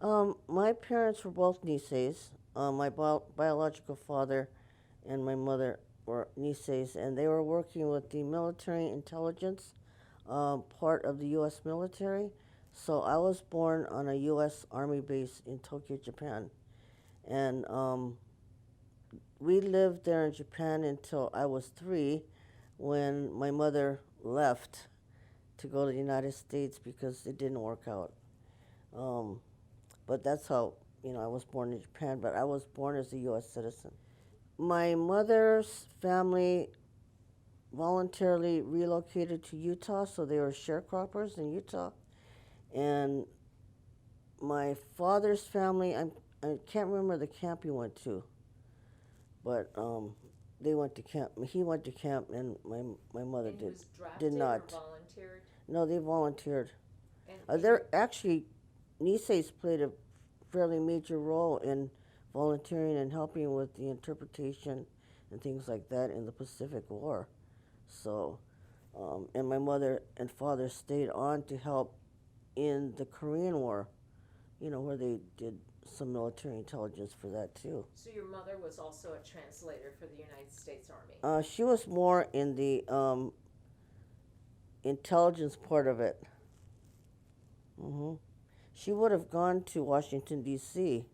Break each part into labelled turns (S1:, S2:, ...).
S1: My parents were both Niseis. My biological father and my mother were Niseis, and they were working with the military intelligence part of the U.S. military. So I was born on a U.S. Army base in Tokyo, Japan. And we lived there in Japan until I was 3 when my mother left to go to the United States because it didn't work out. Um, but that's how, I was born in Japan, but I was born as a U.S. citizen. My mother's family voluntarily relocated to Utah, so they were sharecroppers in Utah. And my father's family, I can't remember the camp he went to, but they went to camp. He went to camp, and my mother
S2: And he
S1: did
S2: was drafted
S1: did
S2: or
S1: not.
S2: volunteered?
S1: No, they volunteered.
S2: And
S1: They're actually Niseis played a fairly major role in volunteering and helping with the interpretation and things like that in the Pacific War. So, and my mother and father stayed on to help in the Korean War, where they did some military intelligence for that too.
S2: so your mother was also a translator for the United States Army.
S1: She was more in the intelligence part of it. hmm She would have gone to Washington, D.C.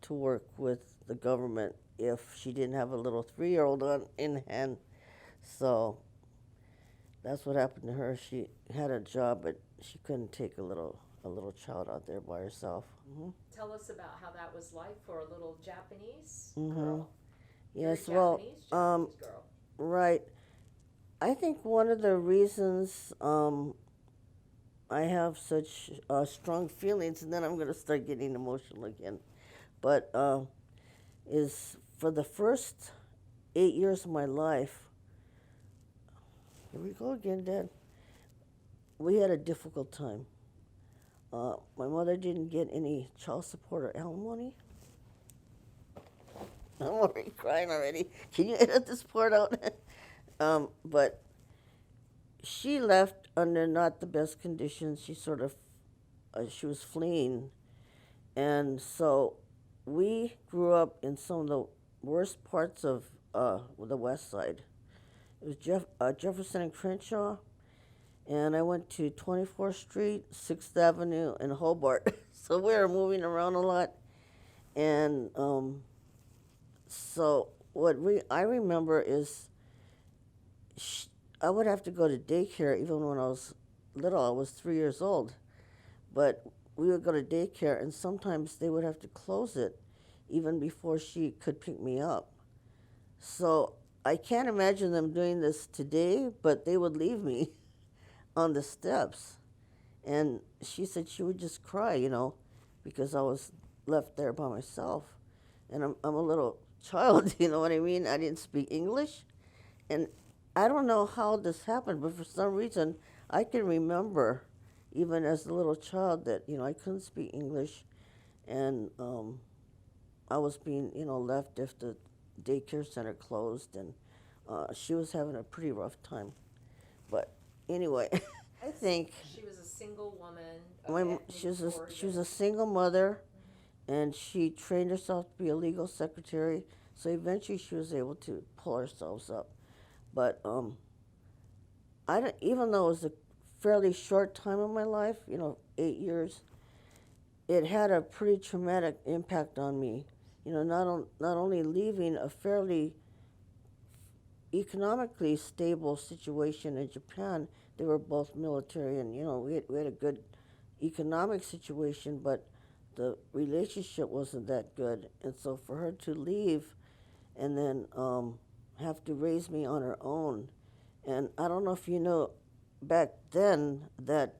S1: to work with the government if she didn't have a little 3-year-old on in hand. So that's what happened to her. She had a job, but she couldn't take a little child out there by herself.
S2: Tell us about how that was like for a little Japanese
S1: Mm-hmm.
S2: girl. You're a
S1: Yes, well,
S2: Japanese girl.
S1: right. I think one of the reasons I have such strong feelings, and then I'm going to start getting emotional again, but is for the first 8 years of my life, here we go again, Dad, we had a difficult time. My mother didn't get any child support or alimony. I'm already crying already. Can you edit this part out? But she left under not the best conditions. She was fleeing, and so we grew up in some of the worst parts of the West Side. It was Jefferson and Crenshaw, and I went to 24th Street, 6th Avenue, and Hobart. So we were moving around a lot, and so I remember is sh I would have to go to daycare even when I was little. I was 3 years old, but we would go to daycare, and sometimes they would have to close it even before she could pick me up. So I can't imagine them doing this today, but they would leave me on the steps. And she said she would just cry, because I was left there by myself. And I'm a little child, you know what I mean? I didn't speak English. And I don't know how this happened, but for some reason, I can remember, even as a little child, that, I couldn't speak English. And I was being, left if the daycare center closed. And she was having a pretty rough time. But anyway, I think
S2: She was a single woman of
S1: my,
S2: ethnic
S1: she was
S2: origin.
S1: a single mother, and she trained herself to be a legal secretary. So eventually, she was able to pull herself up. But I don't, even though it was a fairly short time in my life, 8 years, it had a pretty traumatic impact on me. Not only leaving a fairly economically stable situation in Japan. They were both military, and we had a good economic situation, but the relationship wasn't that good. And so for her to leave and then have to raise me on her own, and I don't know if you know, back then that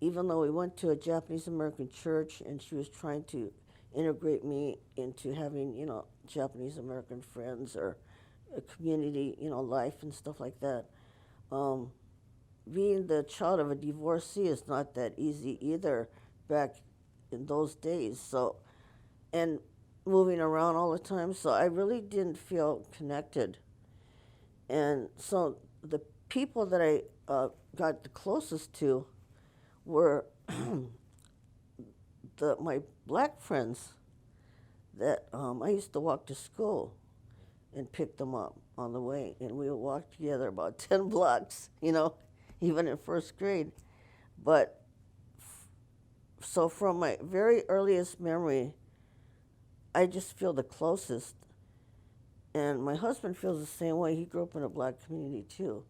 S1: even though we went to a Japanese American church and she was trying to integrate me into having Japanese American friends or a community, life and stuff like that. Um, Being the child of a divorcee is not that easy either back in those days. So, and moving around all the time, so I really didn't feel connected. And so the people that I got the closest to were my black friends that I used to walk to school and pick them up on the way, and we would walk together about 10 blocks, even in first grade. But so from my very earliest memory, I just feel the closest. And my husband feels the same way. He grew up in a black community too.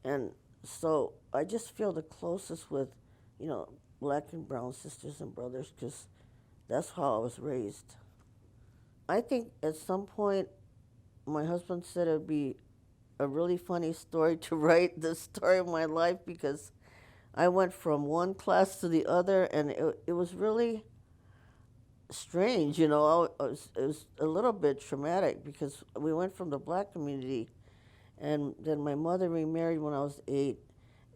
S1: And so I just feel the closest with, black and brown sisters and brothers because that's how I was raised. I think at some point my husband said it would be a really funny story to write the story of my life because I went from one class to the other, and it was really strange, it was a little bit traumatic because we went from the black community, and then my mother remarried when I was 8,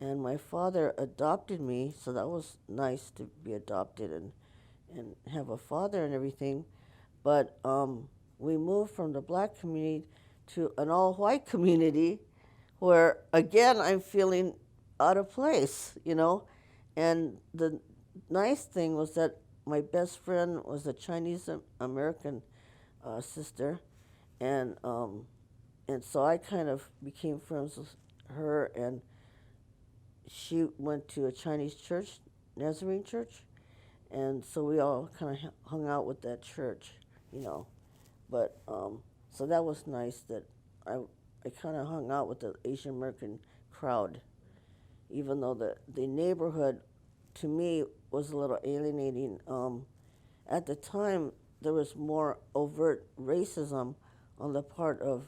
S1: and my father adopted me, so that was nice to be adopted and have a father and everything. But we moved from the black community to an all-white community where, again, I'm feeling out of place, And the nice thing was that my best friend was a Chinese American sister, and so I kind of became friends with her, and she went to a Chinese church, Nazarene church, and so we all kind of hung out with that church, But so that was nice that I kind of hung out with the Asian American crowd, even though the neighborhood, to me, was a little alienating. At the time, there was more overt racism on the part of,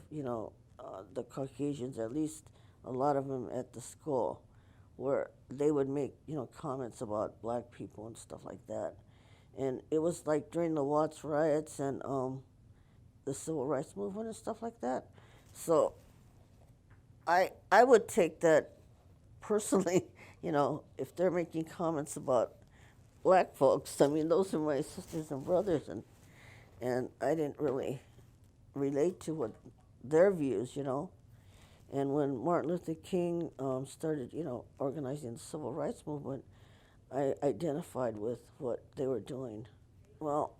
S1: the Caucasians, at least a lot of them at the school, where they would make, comments about black people and stuff like that. And it was like during the Watts riots and the civil rights movement and stuff like that. So I would take that personally, if they're making comments about black folks. I mean, those are my sisters and brothers, and I didn't really relate to what their views, And when Martin Luther King started, organizing the civil rights movement, I identified with what they were doing. Well,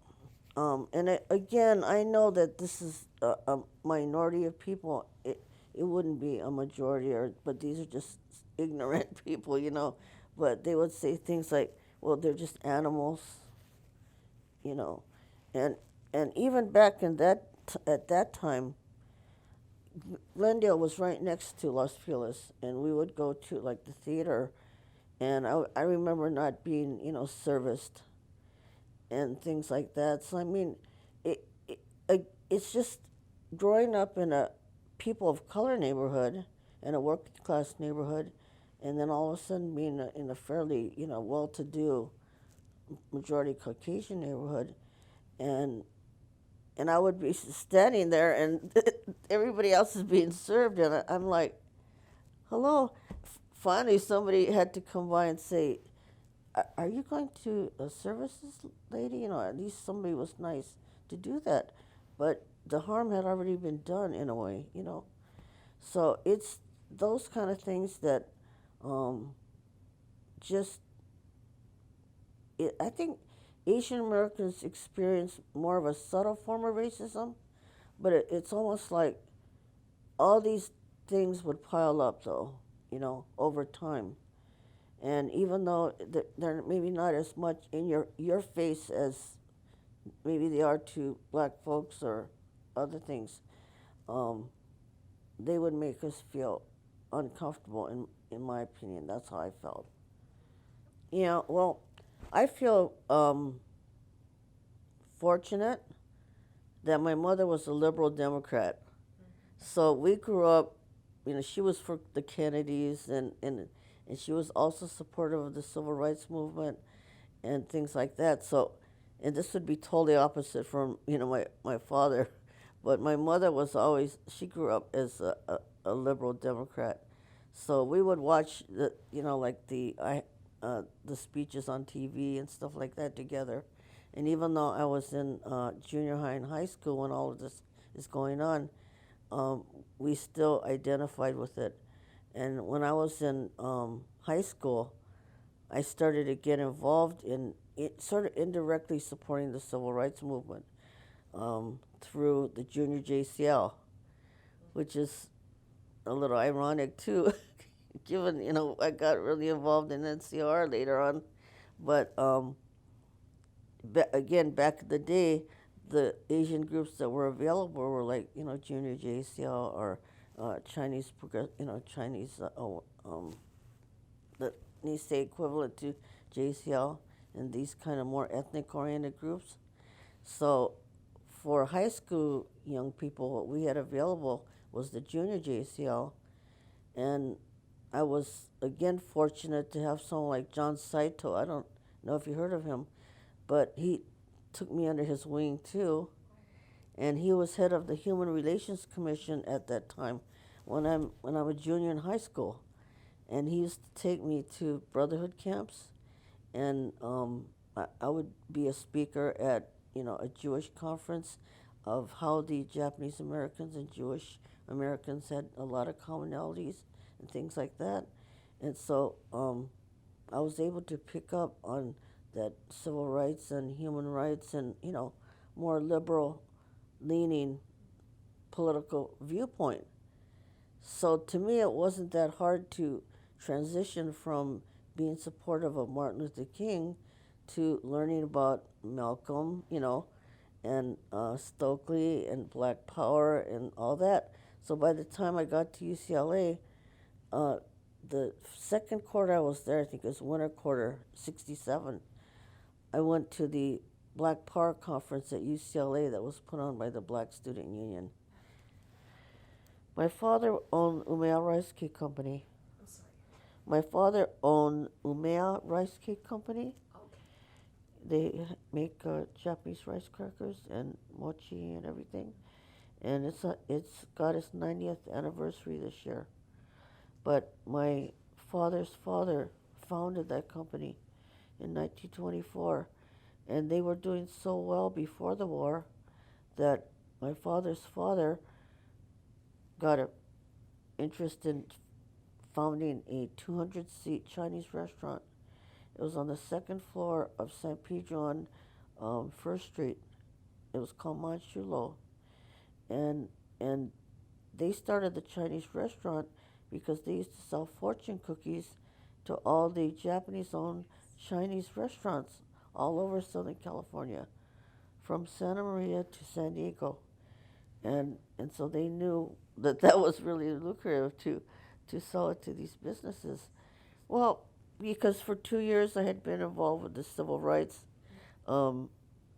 S1: again, I know that this is a minority of people. It wouldn't be a majority, but these are just ignorant people, But they would say things like, well, they're just animals, And even back in at that time, Glendale was right next to Los Feliz, and we would go to like the theater, and I remember not being, serviced and things like that. So I mean, it's just growing up in a people of color neighborhood, in a working class neighborhood, and then all of a sudden being in a fairly, well-to-do majority Caucasian neighborhood, and I would be standing there, and everybody else is being served, and I'm like, hello. Finally, somebody had to come by and say, are you going to service this lady? At least somebody was nice to do that. But the harm had already been done in a way, So it's those kind of things that I think Asian Americans experience more of a subtle form of racism, but it's almost like all these things would pile up, though, over time. And even though they're maybe not as much in your face as maybe they are to black folks or other things, they would make us feel uncomfortable, in my opinion. That's how I felt. Well, I feel fortunate that my mother was a liberal Democrat. So we grew up, she was for the Kennedys, and she was also supportive of the civil rights movement and things like that. So, and this would be totally opposite from, my father. But my mother was always, she grew up as a liberal Democrat. So we would watch like the speeches on TV and stuff like that together. And even though I was in junior high and high school when all of this is going on, we still identified with it. And when I was in high school, I started to get involved in it, sort of indirectly supporting the civil rights movement through the junior JCL, which is a little ironic too, given I got really involved in NCR later on, but again back in the day, the Asian groups that were available were like junior JCL or Chinese Chinese the Nisei equivalent to JCL and these kind of more ethnic oriented groups. So for high school young people, what we had available was the junior JCL, and I was again fortunate to have someone like John Saito. I don't know if you heard of him, but he took me under his wing too, and he was head of the Human Relations Commission at that time when I was a junior in high school, and he used to take me to brotherhood camps, and I would be a speaker at a Jewish conference of how the Japanese Americans and Jewish Americans had a lot of commonalities and things like that. And so I was able to pick up on that civil rights and human rights and, more liberal leaning political viewpoint. So to me, it wasn't that hard to transition from being supportive of Martin Luther King to learning about Malcolm, and Stokely and Black Power and all that. So by the time I got to UCLA, the second quarter I was there, I think it was winter quarter, 67, I went to the Black Power conference at UCLA that was put on by the Black Student Union. My father owned Umea Rice Cake Company.
S2: I'm sorry.
S1: My father owned Umea Rice Cake Company. They make Japanese rice crackers and mochi and everything, and it's got its 90th anniversary this year. But my father's father founded that company in 1924, and they were doing so well before the war that my father's father got an interest in founding a 200-seat Chinese restaurant. It was on the second floor of San Pedro on First Street. It was called Manchulo. And they started the Chinese restaurant because they used to sell fortune cookies to all the Japanese-owned Chinese restaurants all over Southern California, from Santa Maria to San Diego. And so they knew that was really lucrative to sell it to these businesses. Well, because for 2 years I had been involved with the civil rights.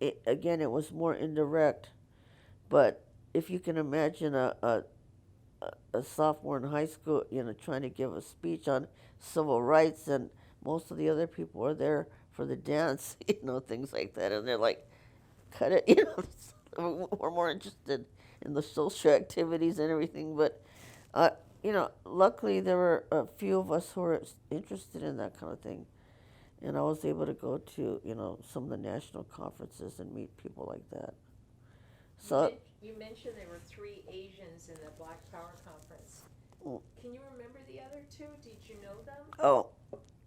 S1: It was more indirect, but if you can imagine a sophomore in high school, trying to give a speech on civil rights, and most of the other people are there for the dance, things like that, and they're like, cut it, we're more interested in the social activities and everything, but luckily there were a few of us who were interested in that kind of thing, and I was able to go to some of the national conferences and meet people like that. So
S2: you mentioned there were 3 Asians in the Black Power conference. Can you remember the other 2? Did you know them?
S1: Oh,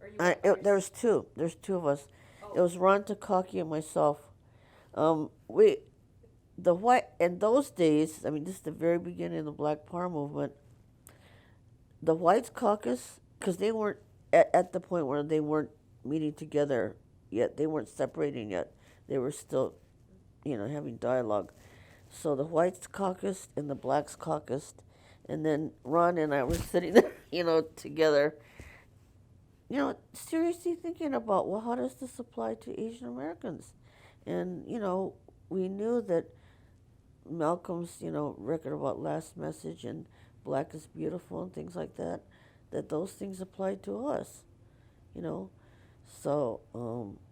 S2: Or you
S1: there's 2. There's 2 of us.
S2: Oh.
S1: It was Ron Takaki and myself. The white in those days. I mean, this is the very beginning of the Black Power movement. The Whites Caucus, because they weren't at the point where they weren't meeting together yet. They weren't separating yet. They were still, having dialogue. So the Whites Caucus and the Blacks Caucus, and then Ron and I were sitting there, together, seriously thinking about, well, how does this apply to Asian Americans? And, we knew that Malcolm's, record about last message and Black is beautiful and things like that those things apply to us, So,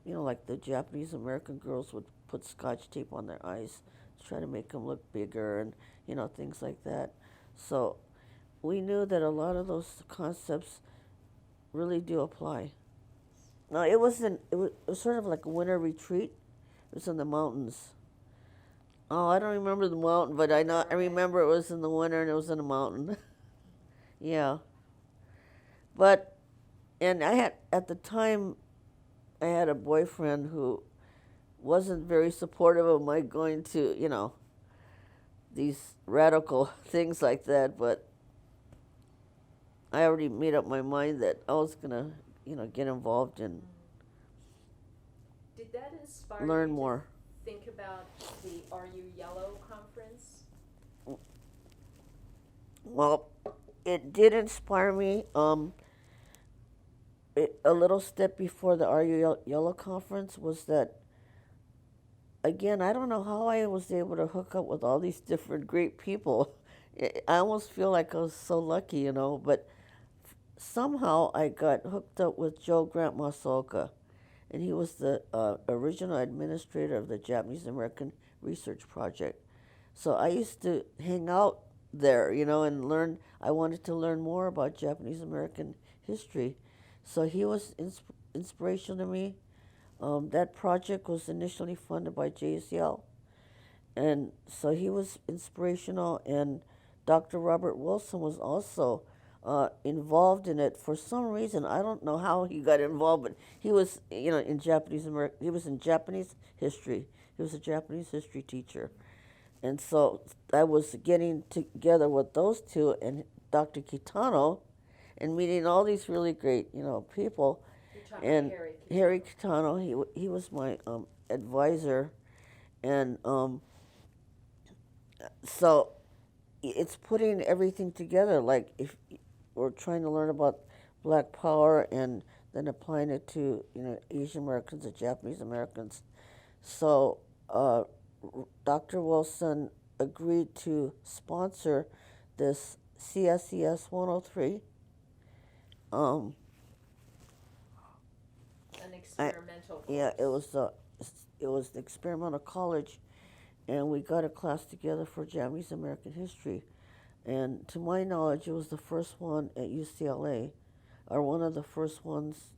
S1: like the Japanese American girls would put Scotch tape on their eyes to try to make them look bigger and, things like that. So we knew that a lot of those concepts really do apply. No, it was sort of like a winter retreat. It was in the mountains. Oh, I don't remember the mountain, but I remember it was in the winter and it was in a mountain. Yeah. But and I had, at the time, I had a boyfriend who wasn't very supportive of my going to, these radical things like that, but I already made up my mind that I was gonna, get involved and
S2: Did that inspire
S1: learn
S2: you
S1: more.
S2: to think about the Are You Yellow conference?
S1: Well, it did inspire me. A little step before the Are You Yellow conference was that, again, I don't know how I was able to hook up with all these different great people. I almost feel like I was so lucky, but somehow I got hooked up with Joe Grant Masaoka, and he was the original administrator of the Japanese American Research Project. So I used to hang out there, and learn. I wanted to learn more about Japanese American history. So he was inspirational to me. That project was initially funded by JCL, and so he was inspirational. And Dr. Robert Wilson was also involved in it for some reason. I don't know how he got involved, but he was, in Japanese American. He was in Japanese history. He was a Japanese history teacher, and so I was getting together with those two and Dr. Kitano, and meeting all these really great, people.
S2: You're talking
S1: And
S2: Harry.
S1: Harry Kitano, he was my advisor, and so it's putting everything together. Like, if we're trying to learn about Black Power and then applying it to Asian Americans and Japanese Americans, so Dr. Wilson agreed to sponsor this CSES 103.
S2: An experimental course.
S1: Yeah, it was the experimental college, and we got a class together for Japanese American history. And to my knowledge, it was the first one at UCLA, or one of the first ones,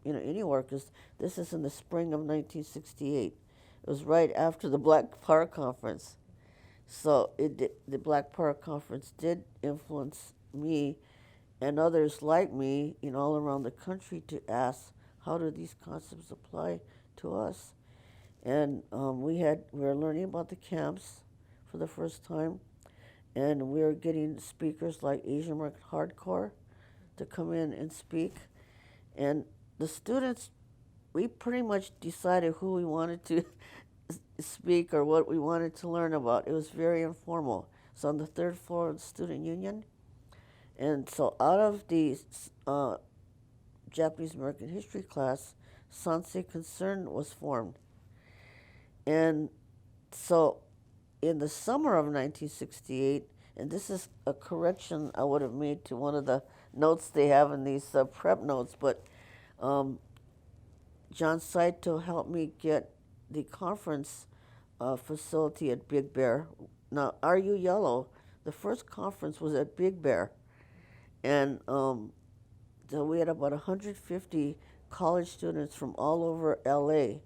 S1: anywhere, because this is in the spring of 1968. It was right after the Black Power Conference. So the Black Power Conference did influence me and others like me, all around the country, to ask, how do these concepts apply to us? And we were learning about the camps for the first time, and we were getting speakers like Asian American Hardcore to come in and speak. And the students, we pretty much decided who we wanted to speak or what we wanted to learn about. It was very informal. So on the third floor of the student union. And so out of the Japanese American history class, Sansei Concern was formed. And so in the summer of 1968, and this is a correction I would have made to one of the notes they have in these prep notes, but John Saito helped me get the conference facility at Big Bear. Now, Are You Yellow? The first conference was at Big Bear, and so we had about 150 college students from all over LA,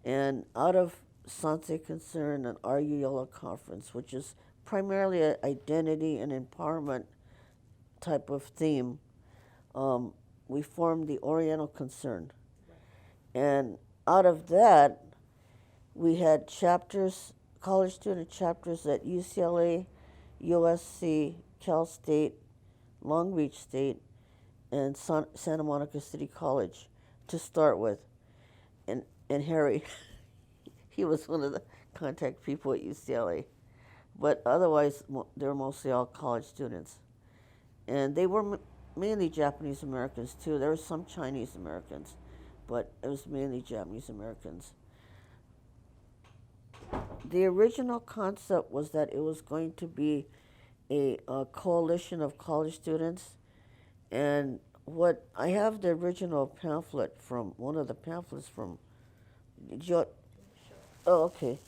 S1: and out of Sansei Concern and Are You Yellow conference, which is primarily an identity and empowerment type of theme, we formed the Oriental Concern. And out of that, we had chapters, college student chapters at UCLA, USC, Cal State, Long Beach State, and Santa Monica City College to start with. And Harry, he was one of the contact people at UCLA. But otherwise, they were mostly all college students. And they were mainly Japanese Americans, too. There were some Chinese Americans, but it was mainly Japanese Americans. The original concept was that it was going to be a coalition of college students. And what I have the original pamphlet from, one of the pamphlets from, oh, okay,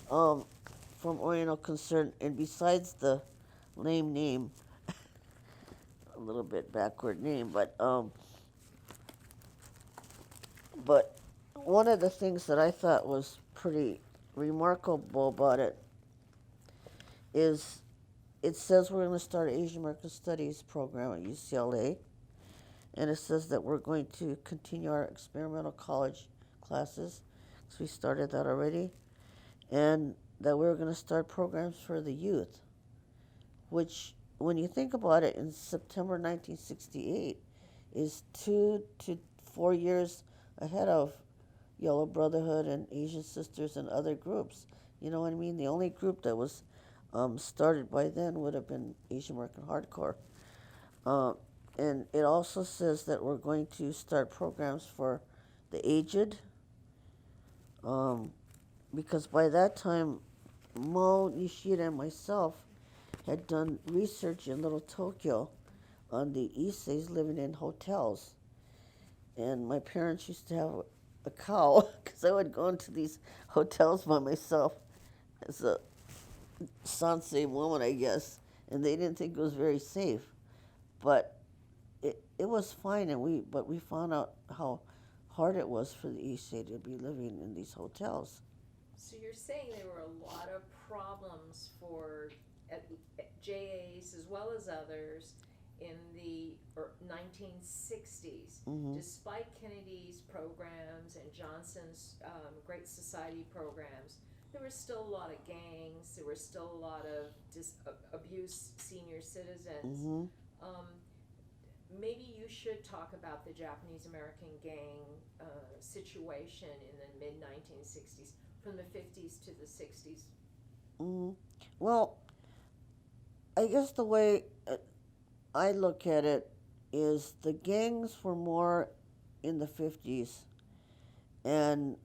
S1: from Oriental Concern, and besides the lame name, a little bit backward name, but one of the things that I thought was pretty remarkable about it is it says we're going to start an Asian American Studies program at UCLA, and it says that we're going to continue our experimental college classes, because we started that already, and that we're going to start programs for the youth, which, when you think about it, in September 1968 is 2 to 4 years ahead of Yellow Brotherhood and Asian Sisters and other groups. You know what I mean? The only group that was started by then would have been Asian American Hardcore. And it also says that we're going to start programs for the aged, because by that time, Mo, Nishida, and myself had done research in Little Tokyo on the Issei's living in hotels. And my parents used to have a cow, because I would go into these hotels by myself as a Sansei woman, I guess, and they didn't think it was very safe. But it was fine, but we found out how hard it was for the Issei to be living in these hotels.
S2: So you're saying there were a lot of problems for JAs as well as others in the 1960s.
S1: Mm-hmm.
S2: Despite Kennedy's programs and Johnson's Great Society programs, there were still a lot of gangs. There were still a lot of abused senior citizens.
S1: Mm-hmm.
S2: Maybe you should talk about the Japanese American gang situation in the mid 1960s, from the 50s to the 60s.
S1: Mm-hmm. Well, I guess the way I look at it is the gangs were more in the 50s, and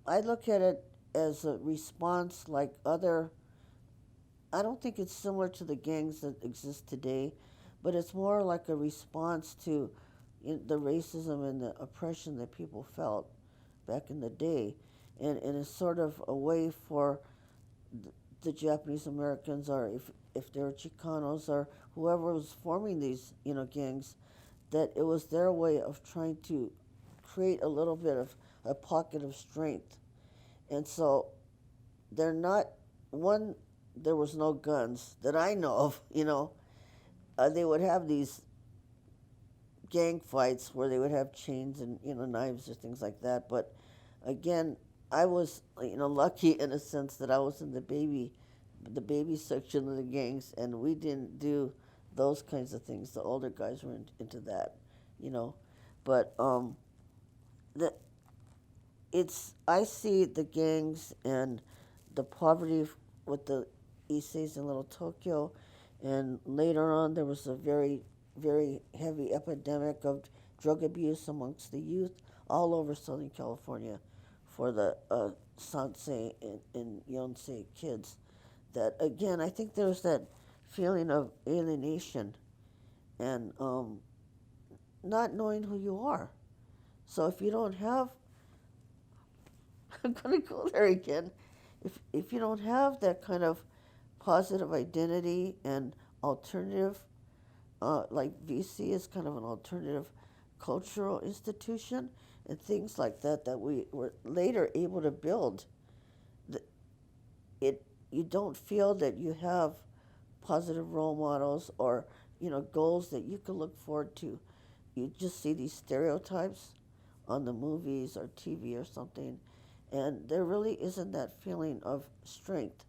S1: I look at it as a response like other. I don't think it's similar to the gangs that exist today, but it's more like a response to the racism and the oppression that people felt back in the day, and it's sort of a way for the Japanese Americans, or if they're Chicanos or whoever was forming these gangs, that it was their way of trying to create a little bit of a pocket of strength. And so they're not one. There was no guns that I know of. They would have these gang fights where they would have chains and knives or things like that. But again, I was lucky in a sense that I was in the baby section of the gangs, and we didn't do those kinds of things. The older guys were into that, But I see the gangs and the poverty with the Issei's in Little Tokyo, and later on there was a very, very heavy epidemic of drug abuse amongst the youth all over Southern California for the Sansei and Yonsei kids. That, again, I think there's that feeling of alienation and not knowing who you are. So if you don't have, I'm going to go there again, if you don't have that kind of positive identity and alternative, like VC is kind of an alternative cultural institution and things like that we were later able to build, you don't feel that you have positive role models or goals that you can look forward to. You just see these stereotypes on the movies or TV or something, and there really isn't that feeling of strength.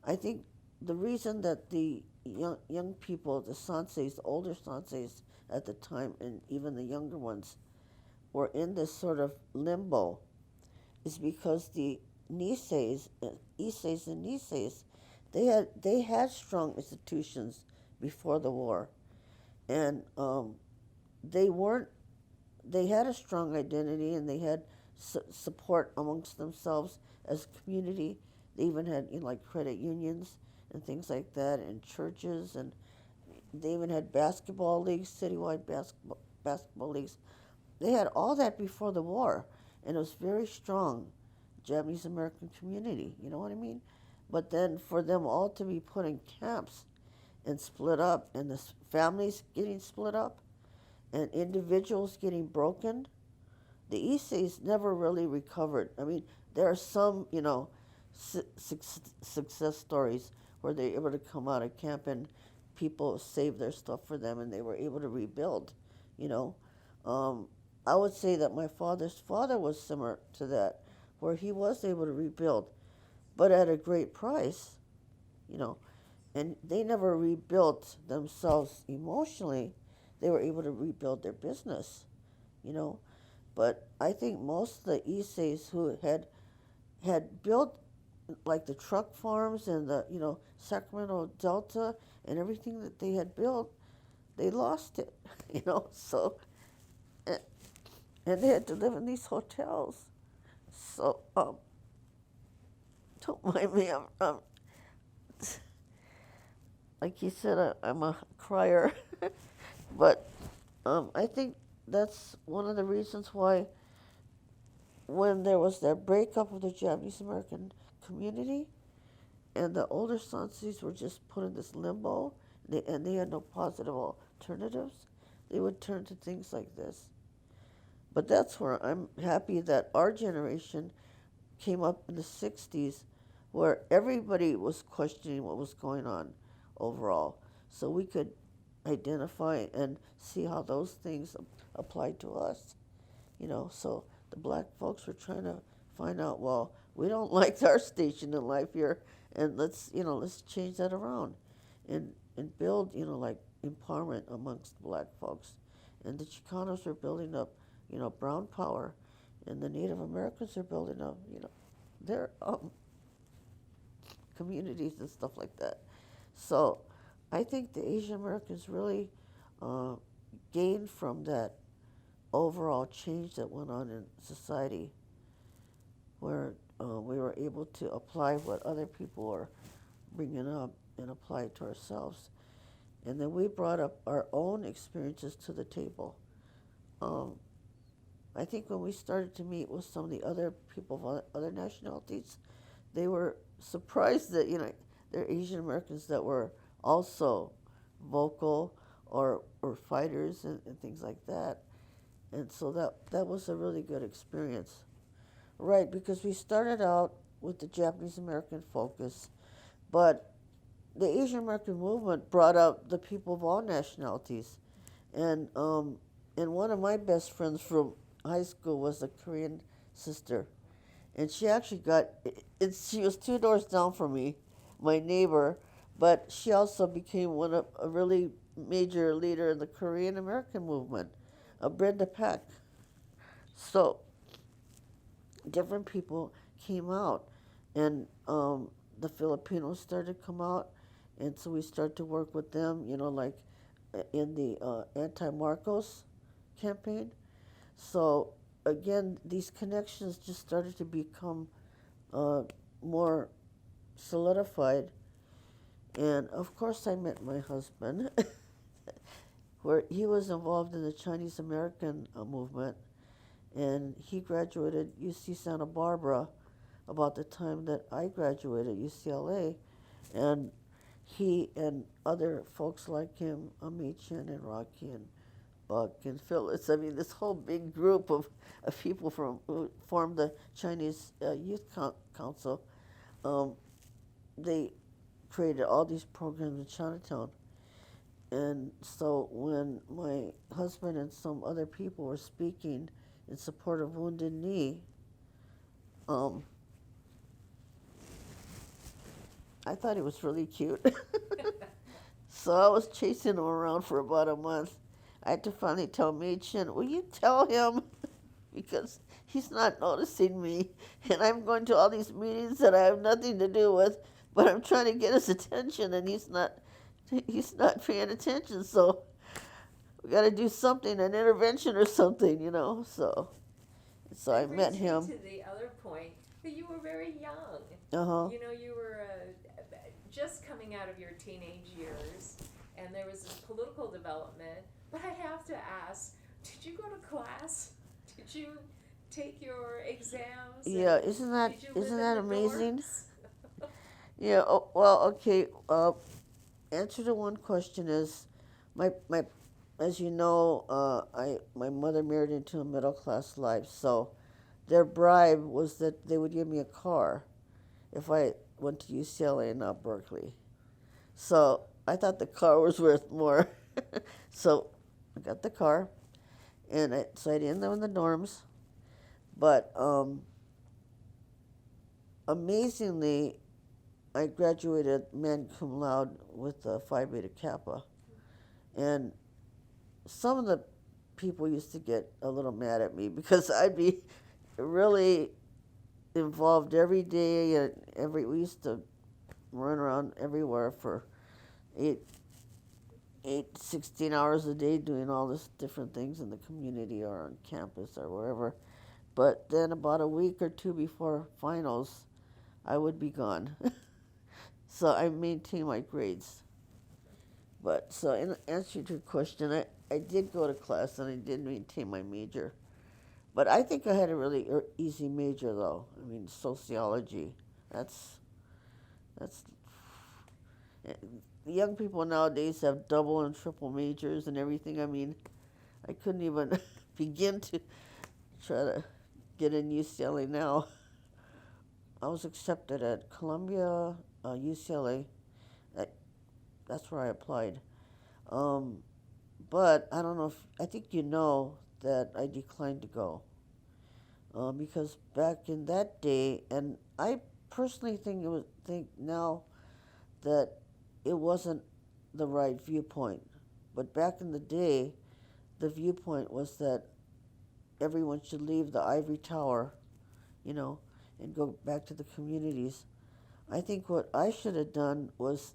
S1: I think the reason that the young people, the sanseis, the older sanseis at the time, and even the younger ones, were in this sort of limbo is because the Nisseis and Nisseis, they had strong institutions before the war, and they had a strong identity, and they had support amongst themselves as a community. They even had like credit unions and things like that, and churches, and they even had basketball leagues, citywide basketball leagues. They had all that before the war, and it was very strong Japanese American community, you know what I mean? But then for them all to be put in camps and split up, and the families getting split up, and individuals getting broken, the Issei's never really recovered. I mean, there are some, success stories where they're able to come out of camp and people saved their stuff for them and they were able to rebuild, you know. I would say that my father's father was similar to that, where he was able to rebuild, but at a great price, you know. And they never rebuilt themselves emotionally. They were able to rebuild their business, you know. But I think most of the Issei's who had built like the truck farms and the Sacramento Delta and everything that they had built, they lost it, you know. So and, and they had to live in these hotels. So don't mind me. I'm like you said, I'm a crier, but I think that's one of the reasons why when there was that breakup of the Japanese American community and the older Sansis were just put in this limbo and they had no positive alternatives, they would turn to things like this. But that's where I'm happy that our generation came up in the 60s where everybody was questioning what was going on overall. So we could identify and see how those things applied to us, you know. So the black folks were trying to find out, well, we don't like our station in life here, and let's change that around and build, like empowerment amongst black folks. And the Chicanos are building up, brown power, and the Native Americans are building up, their communities and stuff like that. So I think the Asian Americans really gained from that overall change that went on in society, where we were able to apply what other people were bringing up and apply it to ourselves. And then we brought up our own experiences to the table. I think when we started to meet with some of the other people of other nationalities, they were surprised that, there are Asian Americans that were also vocal or fighters and things like that. And so that was a really good experience. Right, because we started out with the Japanese American focus, but the Asian American movement brought out the people of all nationalities. And one of my best friends from high school was a Korean sister. And she actually she was 2 doors down from me, my neighbor, but she also became a really major leader in the Korean American movement, Brenda Peck. So different people came out, and the Filipinos started to come out, and so we started to work with them, like in the anti-Marcos campaign. So again, these connections just started to become more solidified. And of course I met my husband, where he was involved in the Chinese American movement, and he graduated UC Santa Barbara about the time that I graduated UCLA, and he and other folks like him, Chen and Rocky and Buck and Phyllis, I mean, this whole big group of people who formed the Chinese Youth Council, they created all these programs in Chinatown. And so when my husband and some other people were speaking in support of Wounded Knee, I thought he was really cute. So I was chasing him around for about a month. I had to finally tell Chen, will you tell him? Because he's not noticing me, and I'm going to all these meetings that I have nothing to do with, but I'm trying to get his attention, and he's not paying attention. So we got to do something, an intervention or something, So I met him.
S2: To the other point, that you were very young.
S1: Uh-huh.
S2: You were just coming out of your teenage years, and there was this political development. But I have to ask, did you go to class? Did you take your exams?
S1: Yeah, isn't that amazing? Yeah. Oh, well, okay. Answer to one question is, my as you know, my mother married into a middle class life, so their bribe was that they would give me a car if I went to UCLA and not Berkeley. So I thought the car was worth more. So I got the car, and so I didn't live in the dorms. But amazingly, I graduated magna cum laude with a Phi Beta Kappa. And some of the people used to get a little mad at me because I'd be really involved every day, and we used to run around everywhere for eight 16 hours a day doing all this different things in the community or on campus or wherever. But then about a week or two before finals, I would be gone. So I maintained my grades. But so in answer to your question, I did go to class and I did maintain my major. But I think I had a really easy major though. I mean, sociology. That's young people nowadays have double and triple majors and everything. I mean, I couldn't even begin to try to get in UCLA now. I was accepted at Columbia, UCLA. That's where I applied. But I don't know if, I think you know that I declined to go. Because back in that day, and I personally think now that it wasn't the right viewpoint. But back in the day, the viewpoint was that everyone should leave the ivory tower, and go back to the communities. I think what I should have done was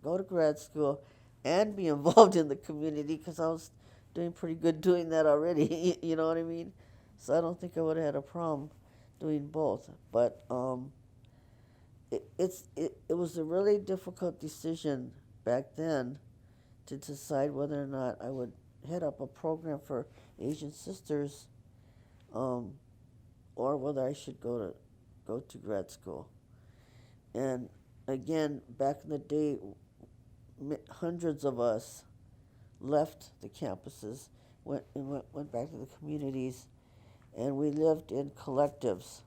S1: go to grad school and be involved in the community because I was doing pretty good doing that already. You know what I mean? So I don't think I would have had a problem doing both. But it was a really difficult decision back then to decide whether or not I would head up a program for Asian sisters, or whether I should go to grad school. And again, back in the day, hundreds of us left the campuses, went back to the communities, and we lived in collectives.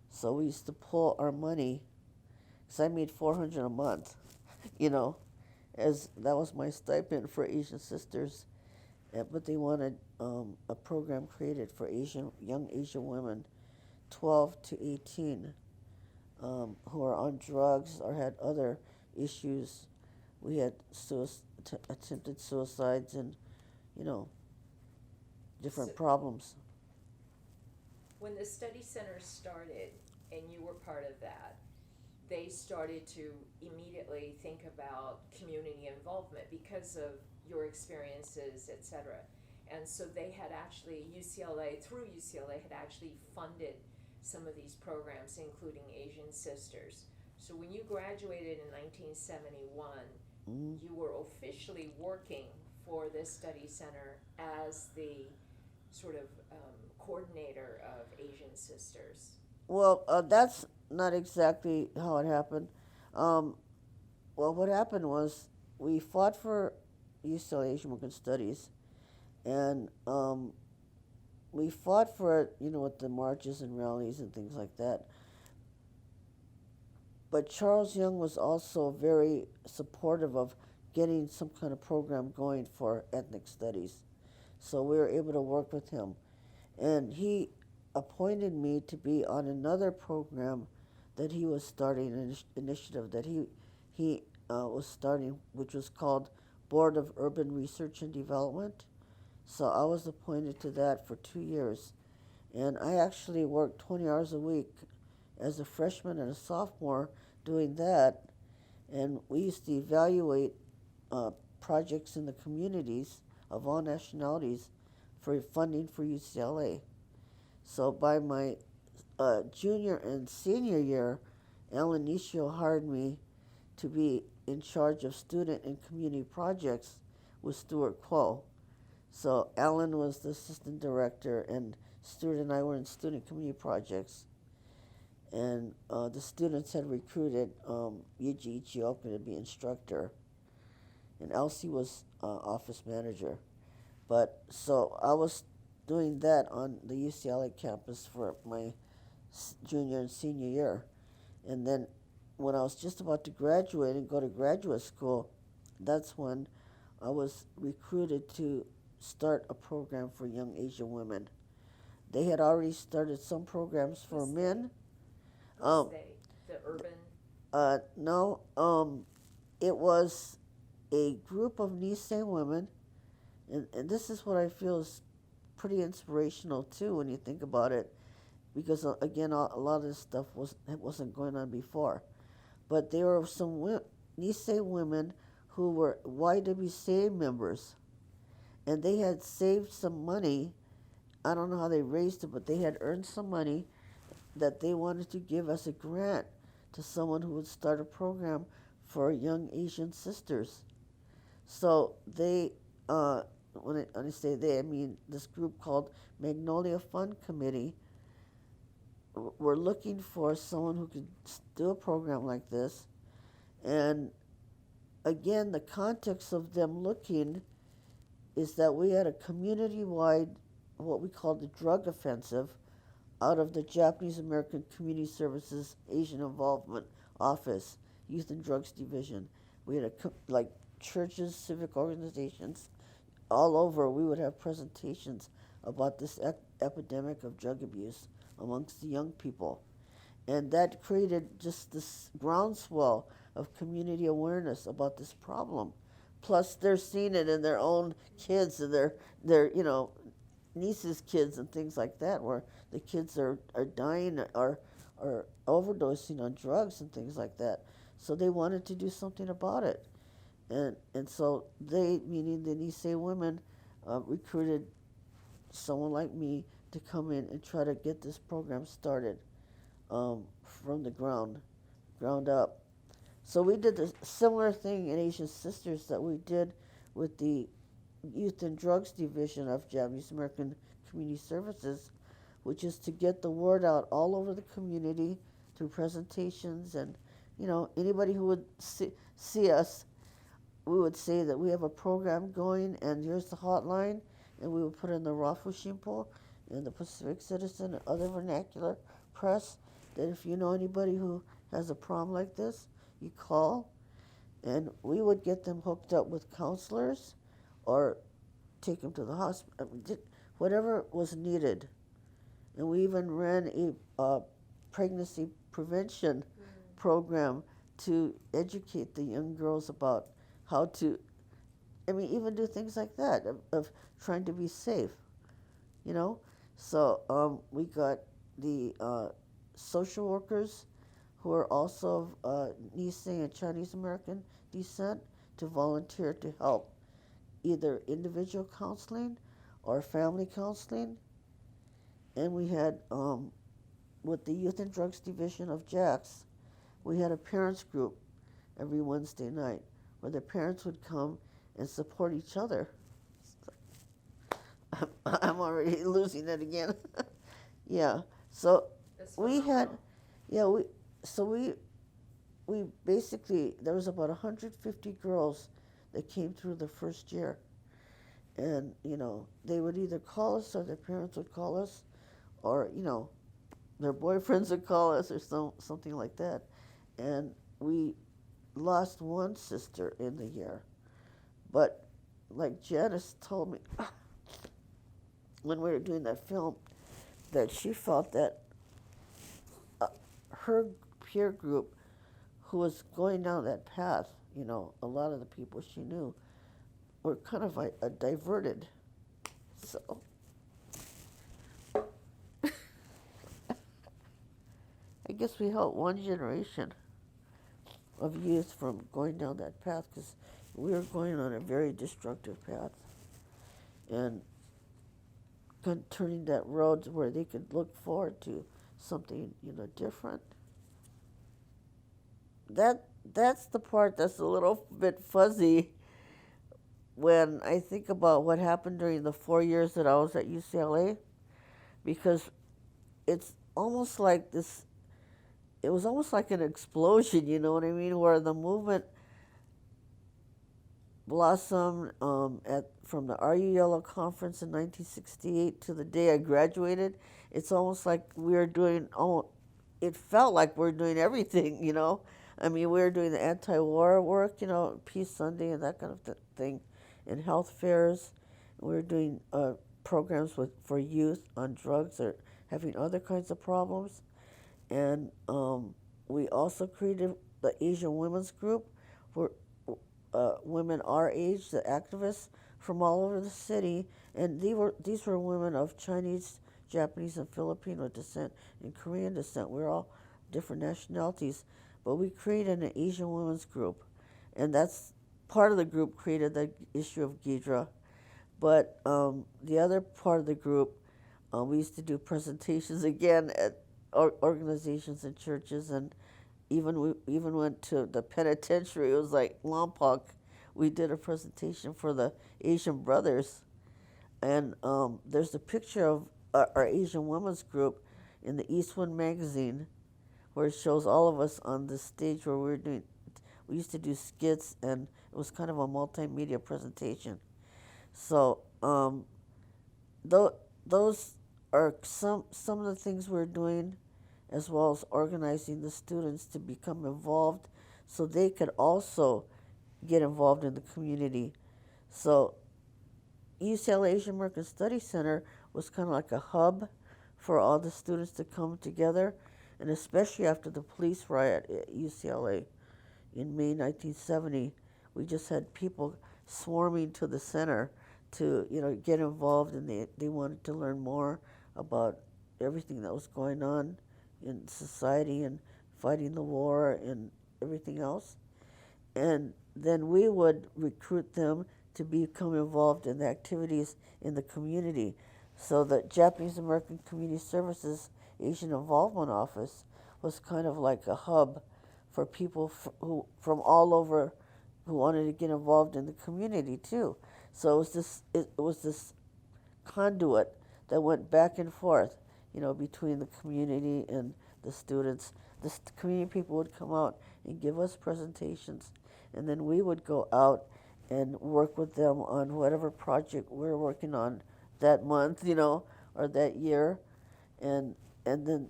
S1: So we used to pull our money, because I made $400 a month, as that was my stipend for Asian sisters. But they wanted a program created for young Asian women, 12 to 18, who are on drugs or had other issues. We had attempted suicides and, different problems.
S2: When the study center started, and you were part of that, they started to immediately think about community involvement because of your experiences, etc. And so they had actually, through UCLA, had actually funded some of these programs, including Asian Sisters. So when you graduated in 1971, you were officially working for this study center as the sort of coordinator of Asian Sisters.
S1: Well, that's not exactly how it happened. Well, what happened was we fought for UCLA Asian American Studies, and we fought for it, with the marches and rallies and things like that. But Charles Young was also very supportive of getting some kind of program going for ethnic studies. So we were able to work with him. And he appointed me to be on another program that he was starting, an initiative that he was starting, which was called Board of Urban Research and Development. So I was appointed to that for 2 years. And I actually worked 20 hours a week as a freshman and a sophomore doing that. And we used to evaluate projects in the communities of all nationalities for funding for UCLA. So by my junior and senior year, Alan Nishio hired me to be in charge of student and community projects with Stuart Quo. So Alan was the assistant director, and Stuart and I were in student community projects. And the students had recruited Yuji Ichioka to be instructor, and Elsie was office manager. But so I was doing that on the UCLA campus for my junior and senior year. And then when I was just about to graduate and go to graduate school, that's when I was recruited to start a program for young Asian women. They had already started some programs for
S2: Who's
S1: men.
S2: Who's
S1: Um,
S2: they? The urban.
S1: no, it was a group of Nisei women, and this is what I feel is pretty inspirational too when you think about it, because again, a lot of this stuff wasn't going on before, but there were some Nisei women who were YWCA members, and they had saved some money. I don't know how they raised it, but they had earned some money that they wanted to give as a grant to someone who would start a program for young Asian sisters. So they, when I say they, I mean this group called Magnolia Fund Committee, were looking for someone who could do a program like this. And again, the context of them looking is that we had a community-wide, what we called the drug offensive, out of the Japanese American Community Services Asian Involvement Office, Youth and Drugs Division. We had like churches, civic organizations, all over. We would have presentations about this epidemic of drug abuse amongst the young people. And that created just this groundswell of community awareness about this problem. Plus, they're seeing it in their own kids and their nieces' kids and things like that, where the kids are dying or overdosing on drugs and things like that. So they wanted to do something about it. And so they, meaning the Nisei women, recruited someone like me to come in and try to get this program started from the ground up. So we did a similar thing in Asian Sisters that we did with the Youth and Drugs Division of Japanese American Community Services, which is to get the word out all over the community through presentations. And anybody who would see us, we would say that we have a program going and here's the hotline, and we would put in the Rafu Shimpo and the Pacific Citizen and other vernacular press that if you know anybody who has a problem like this, you call, and we would get them hooked up with counselors or take them to the hospital, whatever was needed. And we even ran a pregnancy prevention program to educate the young girls about how to, even do things like that, of trying to be safe, So we got the social workers who are also of Nisei and Chinese American descent to volunteer to help either individual counseling or family counseling. And we had, with the Youth and Drugs Division of JAX, we had a parents group every Wednesday night where the parents would come and support each other. I'm already losing it again. Yeah, so we had, we basically, there was about 150 girls that came through the first year. And, they would either call us or their parents would call us, or, their boyfriends would call us or something like that. And we lost one sister in the year. But like Janice told me when we were doing that film, that she felt that her peer group who was going down that path, a lot of the people she knew were kind of diverted. So I guess we helped one generation of youth from going down that path, because we were going on a very destructive path, and turning that road where they could look forward to something different. That's the part that's a little bit fuzzy when I think about what happened during the 4 years that I was at UCLA, because it's almost like this. It was almost like an explosion, you know what I mean, where the movement blossomed from the Are You Yellow conference in 1968 to the day I graduated. It's almost like we were doing, it felt like we were doing everything, I mean, we were doing the anti-war work, Peace Sunday and that kind of thing, and health fairs. We were doing programs for youth on drugs or having other kinds of problems. And we also created the Asian Women's Group, where women our age, the activists from all over the city, and these were women of Chinese, Japanese, and Filipino descent, and Korean descent. We're all different nationalities, but we created an Asian Women's Group, and that's part of the group created the issue of Ghidra. But the other part of the group, we used to do presentations again at organizations and churches, and we even went to the penitentiary. It was like Lompoc. We did a presentation for the Asian Brothers, and there's a picture of our Asian Women's Group in the Eastwind magazine, where it shows all of us on the stage where we used to do skits, and it was kind of a multimedia presentation. So those are some of the things we're doing, as well as organizing the students to become involved so they could also get involved in the community. So UCLA Asian American Studies Center was kind of like a hub for all the students to come together, and especially after the police riot at UCLA in May 1970, we just had people swarming to the center to get involved, and they wanted to learn more about everything that was going on in society and fighting the war and everything else. And then we would recruit them to become involved in the activities in the community. So the Japanese American Community Services Asian Involvement Office was kind of like a hub for people who from all over who wanted to get involved in the community too. So it was this conduit that went back and forth, between the community and the students. The community people would come out and give us presentations, and then we would go out and work with them on whatever project we're working on that month, or that year, and then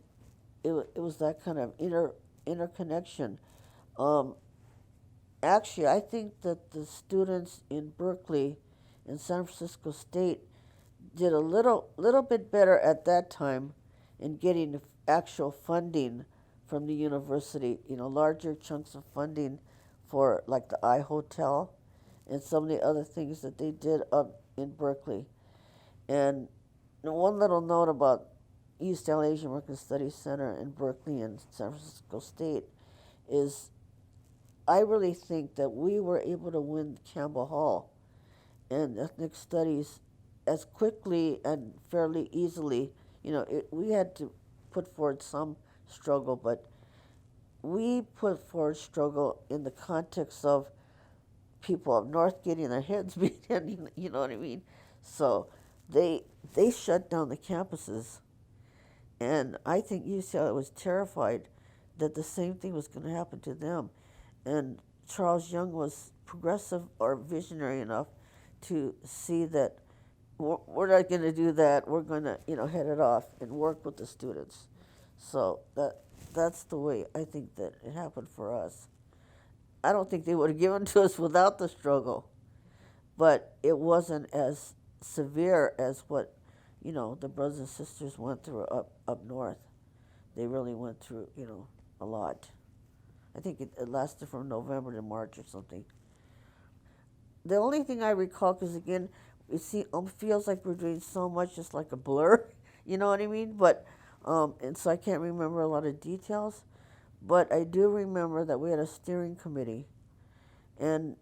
S1: it was that kind of interconnection. Actually, I think that the students in Berkeley and San Francisco State did a little bit better at that time in getting actual funding from the university, larger chunks of funding for like the I Hotel and some of the other things that they did up in Berkeley. And one little note about UCLA Asian American Studies Center in Berkeley and San Francisco State is I really think that we were able to win Campbell Hall and ethnic studies as quickly and fairly easily. We had to put forward some struggle, but we put forward struggle in the context of people up north getting their heads beat in, you know what I mean? So they shut down the campuses, and I think UCLA was terrified that the same thing was going to happen to them. And Charles Young was progressive or visionary enough to see that we're not going to do that. We're going to, head it off and work with the students. So that's the way I think that it happened for us. I don't think they would have given to us without the struggle, but it wasn't as severe as what, the brothers and sisters went through up north. They really went through, a lot. I think it lasted from November to March or something. The only thing I recall, because again, it feels like we're doing so much, just like a blur, you know what I mean? But, and so I can't remember a lot of details, but I do remember that we had a steering committee, and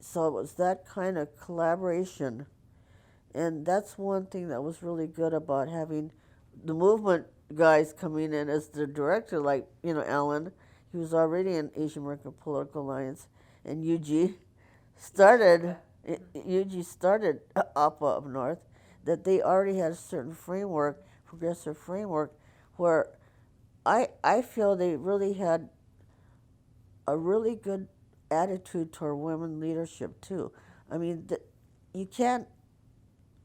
S1: so it was that kind of collaboration, and that's one thing that was really good about having the movement guys coming in as the director, like, Alan. He was already in Asian American Political Alliance, and UG started APA up north, that they already had a certain framework, progressive framework, where I feel they really had a really good attitude toward women leadership too. I mean, you can't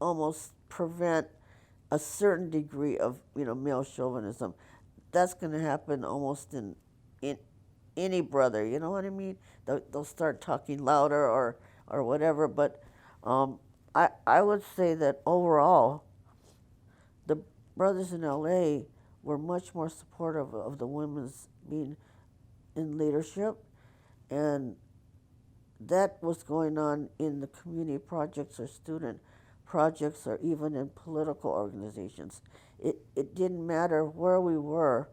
S1: almost prevent a certain degree of male chauvinism. That's going to happen almost in any brother. You know what I mean? They'll start talking louder or whatever. But I would say that overall, the brothers in LA were much more supportive of the women's being in leadership, and that was going on in the community projects or student projects or even in political organizations. It didn't matter where we were,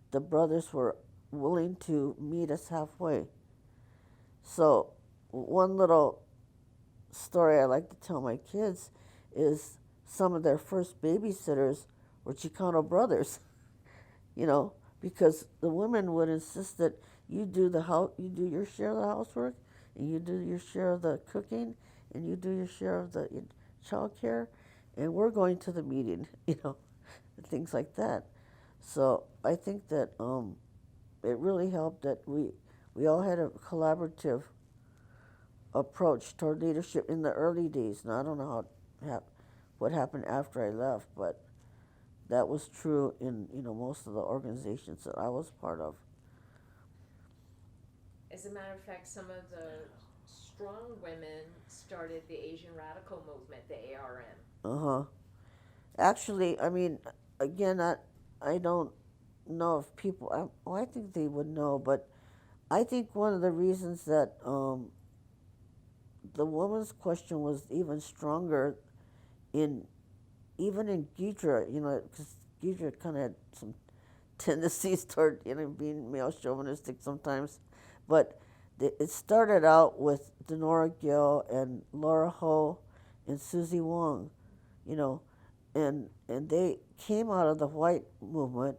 S1: the brothers were willing to meet us halfway. So, one little story I like to tell my kids is some of their first babysitters were Chicano brothers, you know, because the women would insist that you do your share of the housework, and you do your share of the cooking, and you do your share of the child care, and we're going to the meeting, you know, and things like that. So I think that it really helped that we all had a collaborative approach toward leadership in the early days. Now I don't know what happened after I left, but that was true in most of the organizations that I was part of.
S2: As a matter of fact, some of the strong women started the Asian Radical Movement, the ARM.
S1: Actually, I mean, again, I don't know if people. I think they would know, but I think one of the reasons that the woman's question was even stronger even in Gidra, because Gidra kind of had some tendencies toward being male chauvinistic sometimes, but it started out with Denora Gill and Laura Ho and Susie Wong, and they came out of the white movement,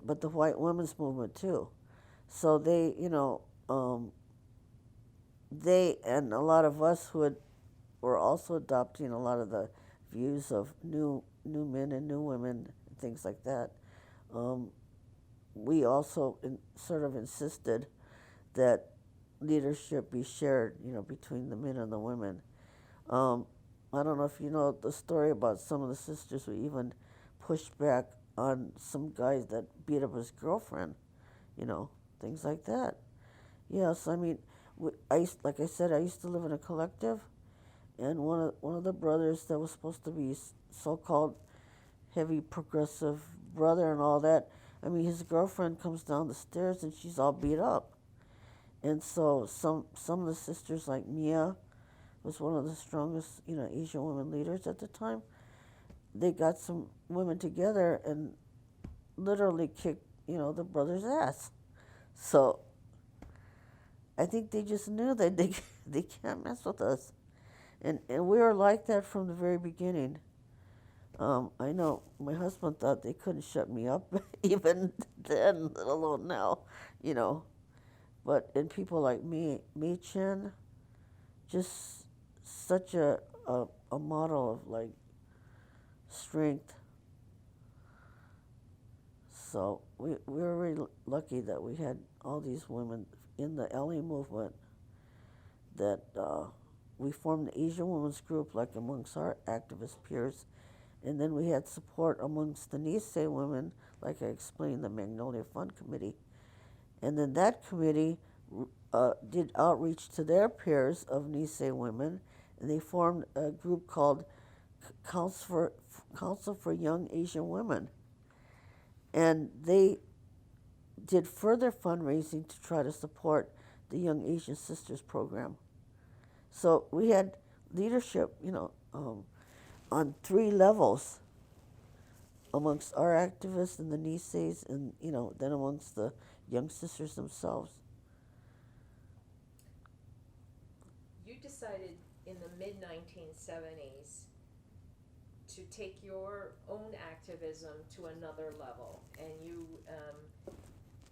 S1: but the white women's movement too. So they, they and a lot of us who were also adopting a lot of the views of new men and new women and things like that. We also sort of insisted that leadership be shared, between the men and the women. I don't know if you know the story about some of the sisters who even pushed back on some guys that beat up his girlfriend, things like that. Yes, I mean, like I said, I used to live in a collective, and one of the brothers that was supposed to be so-called heavy progressive brother and all that, I mean, his girlfriend comes down the stairs and she's all beat up. And so some of the sisters, like Mia, was one of the strongest, Asian women leaders at the time. They got some women together and literally kicked, the brother's ass. So I think they just knew that they can't mess with us. And we were like that from the very beginning. I know my husband thought they couldn't shut me up even then, let alone now, But people like me, Chen, just such a model of like strength. So we were really lucky that we had all these women in the LA movement, that we formed the Asian Women's Group like amongst our activist peers, and then we had support amongst the Nisei women, like I explained, the Magnolia Fund Committee. And then that committee did outreach to their peers of Nisei women, and they formed a group called Council for Young Asian Women. And they did further fundraising to try to support the Young Asian Sisters program. So we had leadership, on 3 levels amongst our activists and the Niseis, and then amongst the young sisters themselves.
S2: You decided in the mid-1970s to take your own activism to another level, and you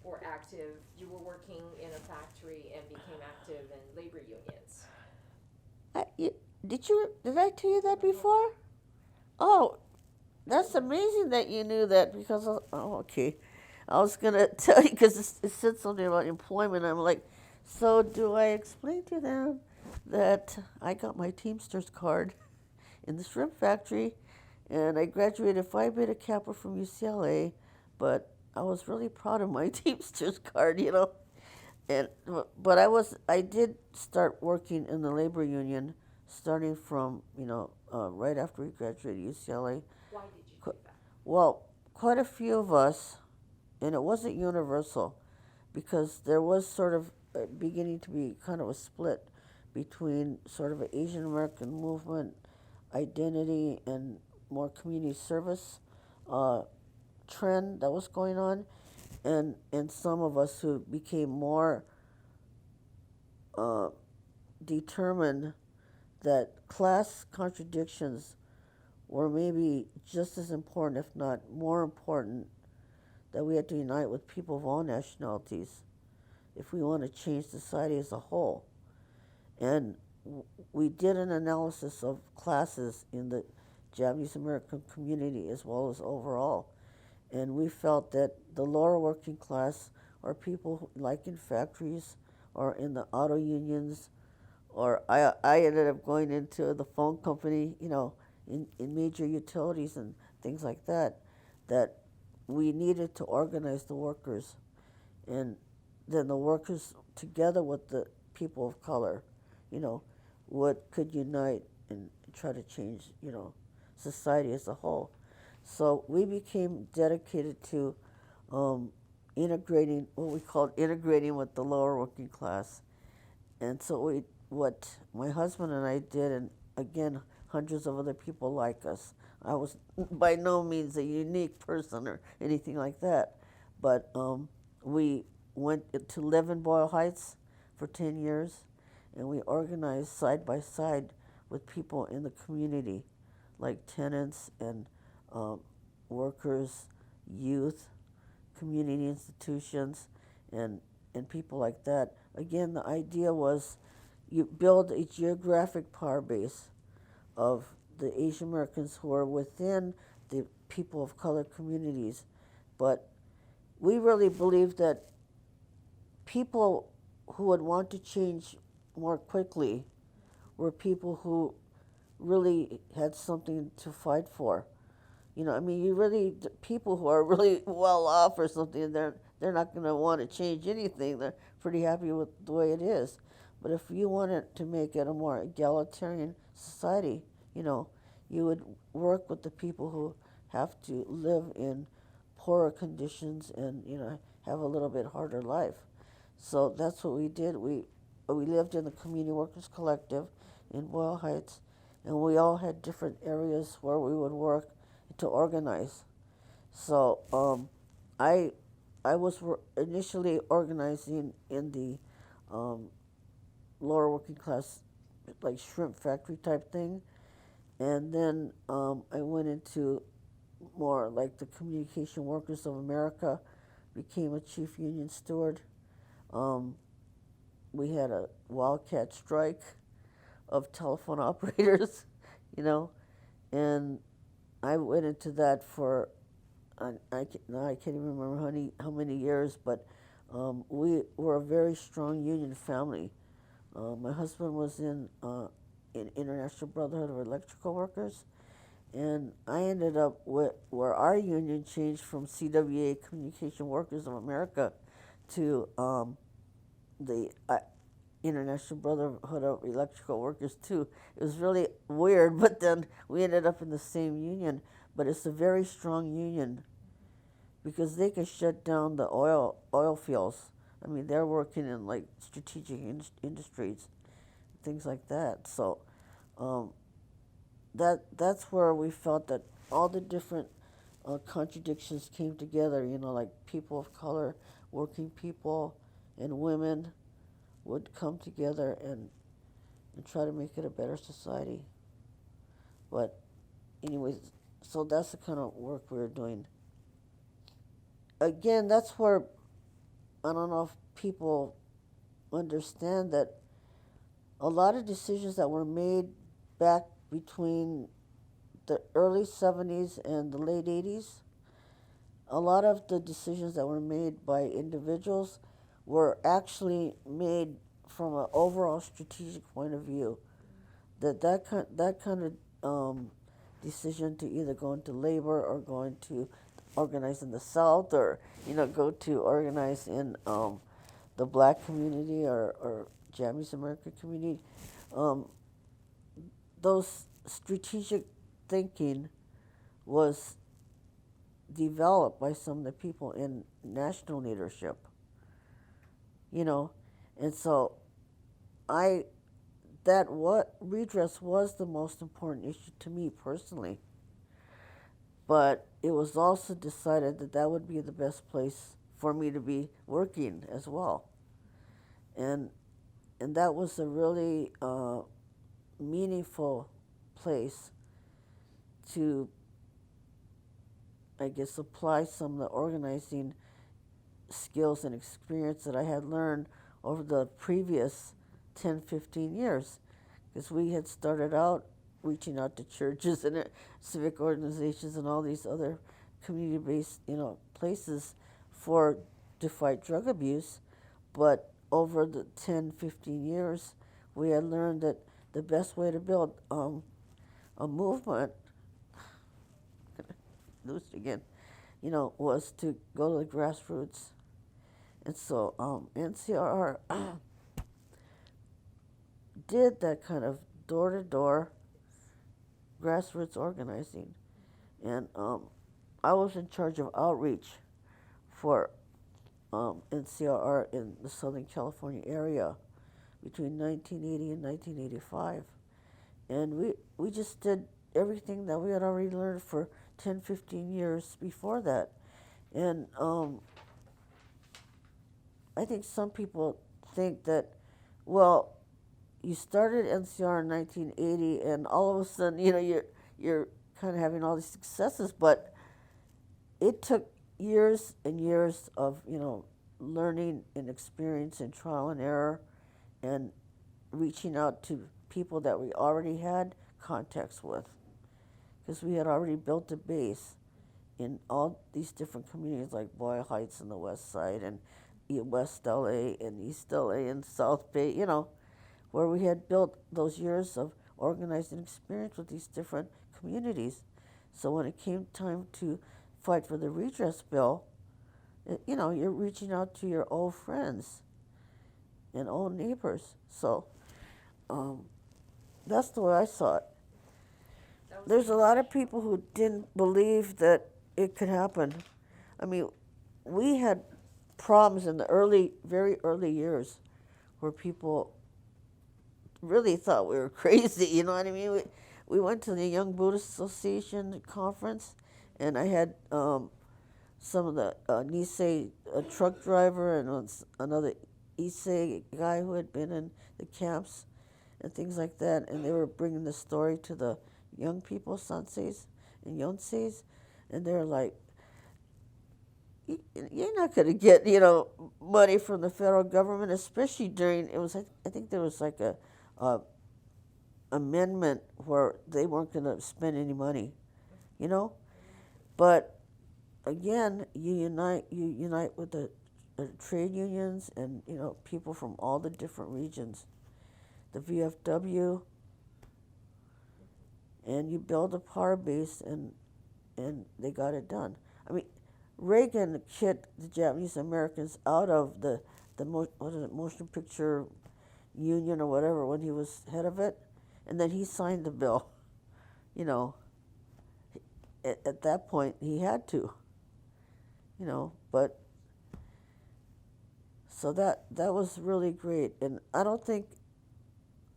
S2: were active. You were working in a factory and became active in labor unions.
S1: Did I tell you that before? Oh, that's amazing that you knew that, because, okay. I was going to tell you, because it said something about employment. I'm like, so do I explain to them that I got my Teamsters card in the shrimp factory, and I graduated Phi Beta Kappa from UCLA, but I was really proud of my Teamsters card, and but I did start working in the labor union, starting from right after we graduated UCLA.
S2: Why did you do that?
S1: Well, quite a few of us, and it wasn't universal, because there was sort of beginning to be kind of a split between sort of an Asian American movement identity and more community service uh, trend that was going on, and some of us who became more uh, determined that class contradictions were maybe just as important, if not more important, that we had to unite with people of all nationalities if we want to change society as a whole. And we did an analysis of classes in the Japanese American community as well as overall. And we felt that the lower working class are people like in factories or in the auto unions, or I ended up going into the phone company, in major utilities and things like that, that we needed to organize the workers, and then the workers together with the people of color, what could unite and try to change, society as a whole. So we became dedicated to integrating, what we called integrating with the lower working class. And so what my husband and I did, and again, hundreds of other people like us. I was by no means a unique person or anything like that, but we went to live in Boyle Heights for 10 years, and we organized side by side with people in the community, like tenants and workers, youth, community institutions, and people like that. Again, the idea was you build a geographic power base of the Asian Americans who are within the people of color communities. But we really believe that people who would want to change more quickly were people who really had something to fight for. You really, people who are really well off or something, they're not going to want to change anything. They're pretty happy with the way it is. But if you wanted to make it a more egalitarian society, you would work with the people who have to live in poorer conditions and, have a little bit harder life. So that's what we did. We lived in the Community Workers Collective in Boyle Heights, and we all had different areas where we would work to organize. So I was initially organizing in the lower working class, like shrimp factory type thing, and then I went into more like the Communication Workers of America, became a chief union steward. Um, we had a wildcat strike of telephone operators, and I went into that for now I can't even remember how many years, but we were a very strong union family. My husband was in International Brotherhood of Electrical Workers, and I ended up where our union changed from CWA, Communication Workers of America, to the International Brotherhood of Electrical Workers too. It was really weird, but then we ended up in the same union. But it's a very strong union because they can shut down the oil fields. I mean, they're working in like strategic industries, things like that. So that's where we felt that all the different contradictions came together. Like people of color, working people, and women would come together and try to make it a better society. But anyways, so that's the kind of work we were doing. Again, that's where I don't know if people understand that a lot of decisions that were made back between the early 70s and the late 80s, a lot of the decisions that were made by individuals were actually made from an overall strategic point of view. That kind of decision to either go into labor or go into organize in the South, or go to organize in the black community or Japanese American community, um, those strategic thinking was developed by some of the people in national leadership, you know, and so I that what redress was the most important issue to me personally, but it was also decided that that would be the best place for me to be working as well, and that was a really meaningful place to, I guess, apply some of the organizing skills and experience that I had learned over the previous 10, 15 years. Because we had started out reaching out to churches and civic organizations and all these other community-based, places to fight drug abuse. But over the 10, 15 years, we had learned that the best way to build a movement, lose it again, was to go to the grassroots. And so NCR did that kind of door-to-door grassroots organizing. And I was in charge of outreach for NCR in the Southern California area between 1980 and 1985. And we just did everything that we had already learned for 10, 15 years before that. And I think some people think that, well, you started NCR in 1980 and all of a sudden, you're kind of having all these successes, but it took years and years of, learning and experience and trial and error and reaching out to people that we already had contacts with, because we had already built a base in all these different communities like Boyle Heights and the West Side and West LA and East LA and South Bay, where we had built those years of organizing experience with these different communities. So when it came time to fight for the redress bill, you're reaching out to your old friends and old neighbors. So that's the way I saw it. There's a lot of people who didn't believe that it could happen. I mean, we had problems in the very early years where people really thought we were crazy, you know what I mean? We went to the Young Buddhist Association conference, and I had some of the Nisei truck driver and another Issei guy who had been in the camps and things like that, and they were bringing the story to the young people, sanseis and yonseis, and they're like, you're not going to get, money from the federal government, especially during, I think there was like a amendment where they weren't going to spend any money, But again, you unite with the trade unions and, people from all the different regions, the VFW, and you build a power base, and they got it done. I mean, Reagan kicked the Japanese Americans out of the motion picture union or whatever when he was head of it, and then he signed the bill. At that point he had to, but so that was really great. And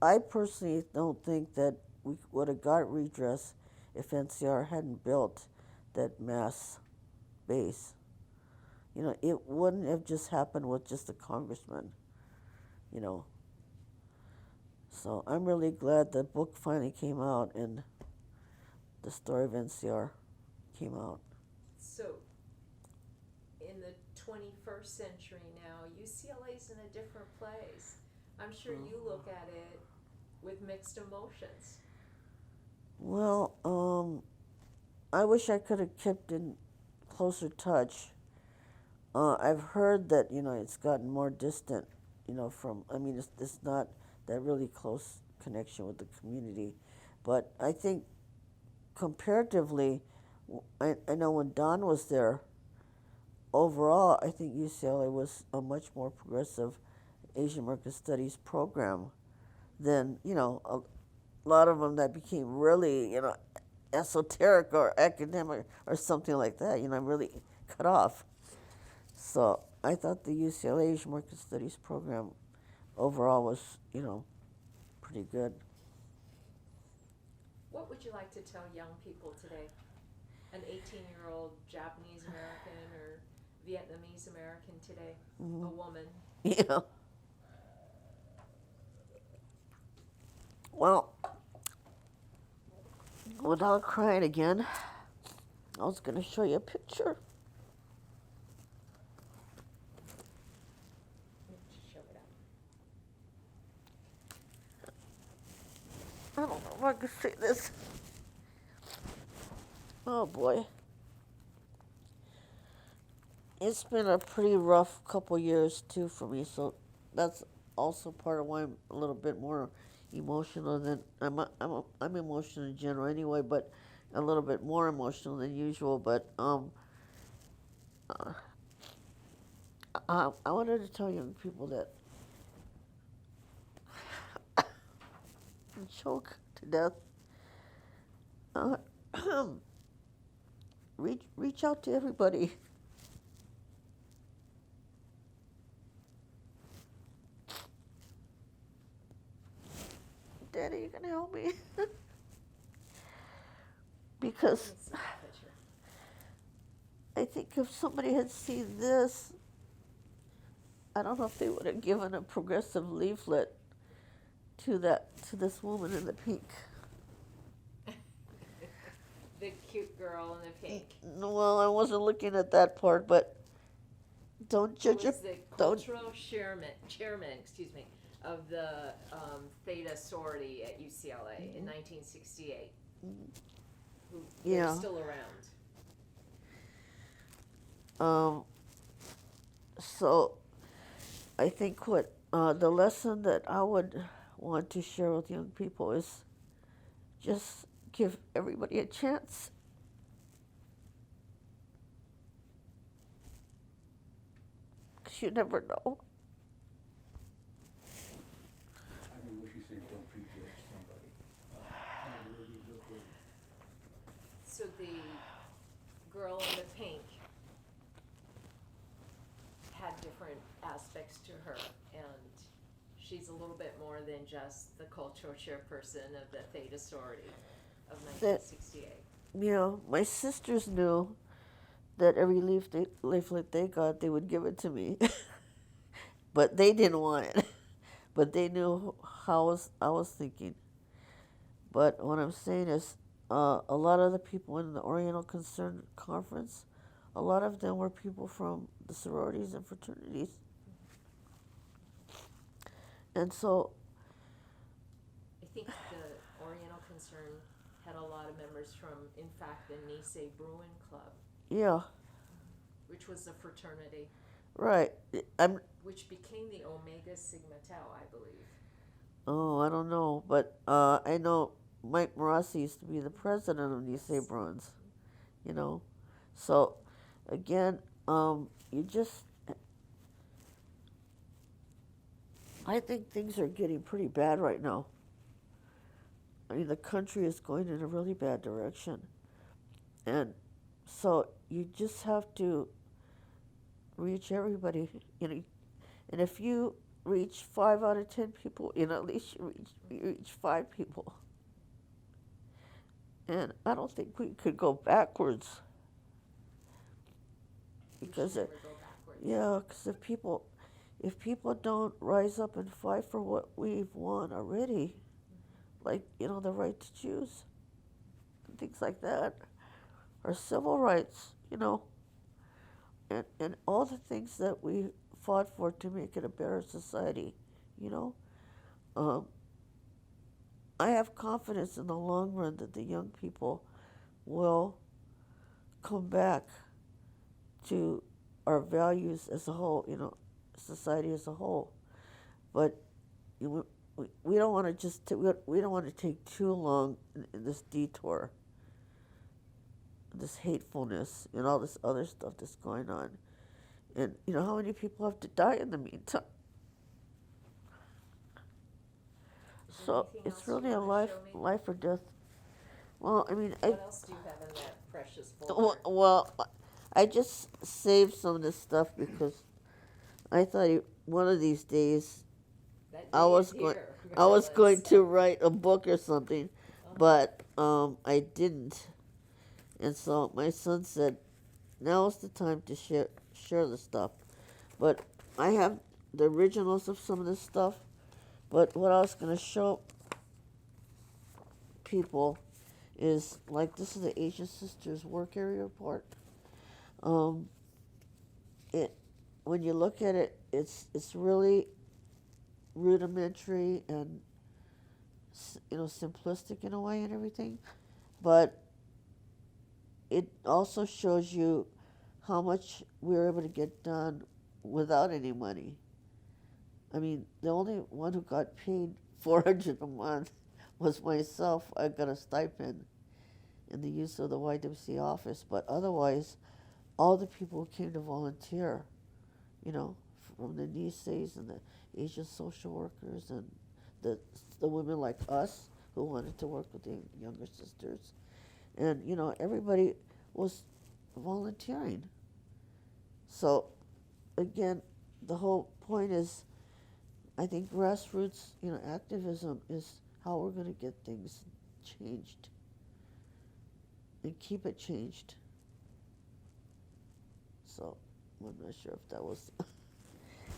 S1: I personally don't think that we would have got redress if NCR hadn't built that mass base. It wouldn't have just happened with just a congressman, So I'm really glad the book finally came out and the story of NCR came out.
S2: So, in the 21st century now, UCLA's in a different place. I'm sure you look at it with mixed emotions.
S1: Well, I wish I could have kept in closer touch. I've heard that, it's gotten more distant, it's not that really close connection with the community. But I think comparatively, I know when Don was there, overall, I think UCLA was a much more progressive Asian American Studies program than, a lot of them that became really, esoteric or academic or something like that, really cut off. So I thought the UCLA Asian American Studies program overall was, pretty good.
S2: What would you like to tell young people today? An 18-year-old Japanese American or Vietnamese American today, a woman.
S1: Yeah. Well, without crying again, I was going to show you a picture.
S2: Show it up.
S1: I don't know if I can see this. Oh boy. It's been a pretty rough couple years too for me, so that's also part of why I'm a little bit more emotional than I'm emotional in general anyway, but a little bit more emotional than usual. But I wanted to tell young people that choke to death. Reach out to everybody. Daddy, you gonna help me? Because I think if somebody had seen this, I don't know if they would have given a progressive leaflet to this woman in the pink.
S2: The cute girl in the pink.
S1: Well, I wasn't looking at that part, but don't judge
S2: Who was the cultural chairman, of the Theta sorority at UCLA in 1968. Who
S1: Yeah.
S2: they're still around.
S1: So I think what the lesson that I would want to share with young people is just give everybody a chance. Because you never know.
S3: I mean, what you say, don't prejudge somebody. Really look at
S2: So the girl in the pink had different aspects to her, and she's a little bit more than just the cultural chairperson of the Theta sorority of 1968.
S1: My sisters knew that every leaflet they got, they would give it to me. But they didn't want it. But they knew how I was thinking. But what I'm saying is, a lot of the people in the Oriental Concern Conference, a lot of them were people from the sororities and fraternities. And so
S2: I think the Oriental Concern had a lot of members from, in fact, the Nisei Bruin Club,
S1: yeah,
S2: which was a fraternity,
S1: right.
S2: which became the Omega Sigma Tau, I believe.
S1: Oh, I don't know, but I know Mike Marassi used to be the president of Nisei Bruins, So, again, I think things are getting pretty bad right now. I mean, the country is going in a really bad direction. And so you just have to reach everybody, And if you reach 5 out of 10 people, at least you reach 5 people. And I don't think we could go backwards. Because if people don't rise up and fight for what we've won already, like, the right to choose, and things like that, or civil rights, and all the things that we fought for to make it a better society, I have confidence in the long run that the young people will come back to our values as a whole, society as a whole. But we don't want to we don't want to take too long in this detour, this hatefulness, and all this other stuff that's going on, And you know how many people have to die in the meantime?
S2: Is there
S1: So
S2: anything
S1: it's
S2: else you
S1: really a
S2: wanna show me?
S1: life or death. Well, I mean,
S2: What else do you have in that precious folder?
S1: well, I just saved some of this stuff because I thought one of these days
S2: That
S1: I
S2: day
S1: was
S2: is
S1: going
S2: here,
S1: I was
S2: Marilyn,
S1: going to
S2: so-
S1: write a book or something,
S2: Uh-huh.
S1: but I didn't. And so my son said, "Now is the time to share the stuff." But I have the originals of some of this stuff. But what I was going to show people is like this is the Asian Sisters Work Area Report. Um, it when you look at it, it's really rudimentary and simplistic in a way and everything, but it also shows you how much we were able to get done without any money. I mean, the only one who got paid 400 a month was myself. I got a stipend in the use of the YWC office, but otherwise, all the people who came to volunteer, you know, from the Niseis and the Asian social workers and the women like us who wanted to work with the younger sisters, and everybody was volunteering. So, again, the whole point is, I think grassroots, activism is how we're going to get things changed and keep it changed. So, I'm not sure if that was,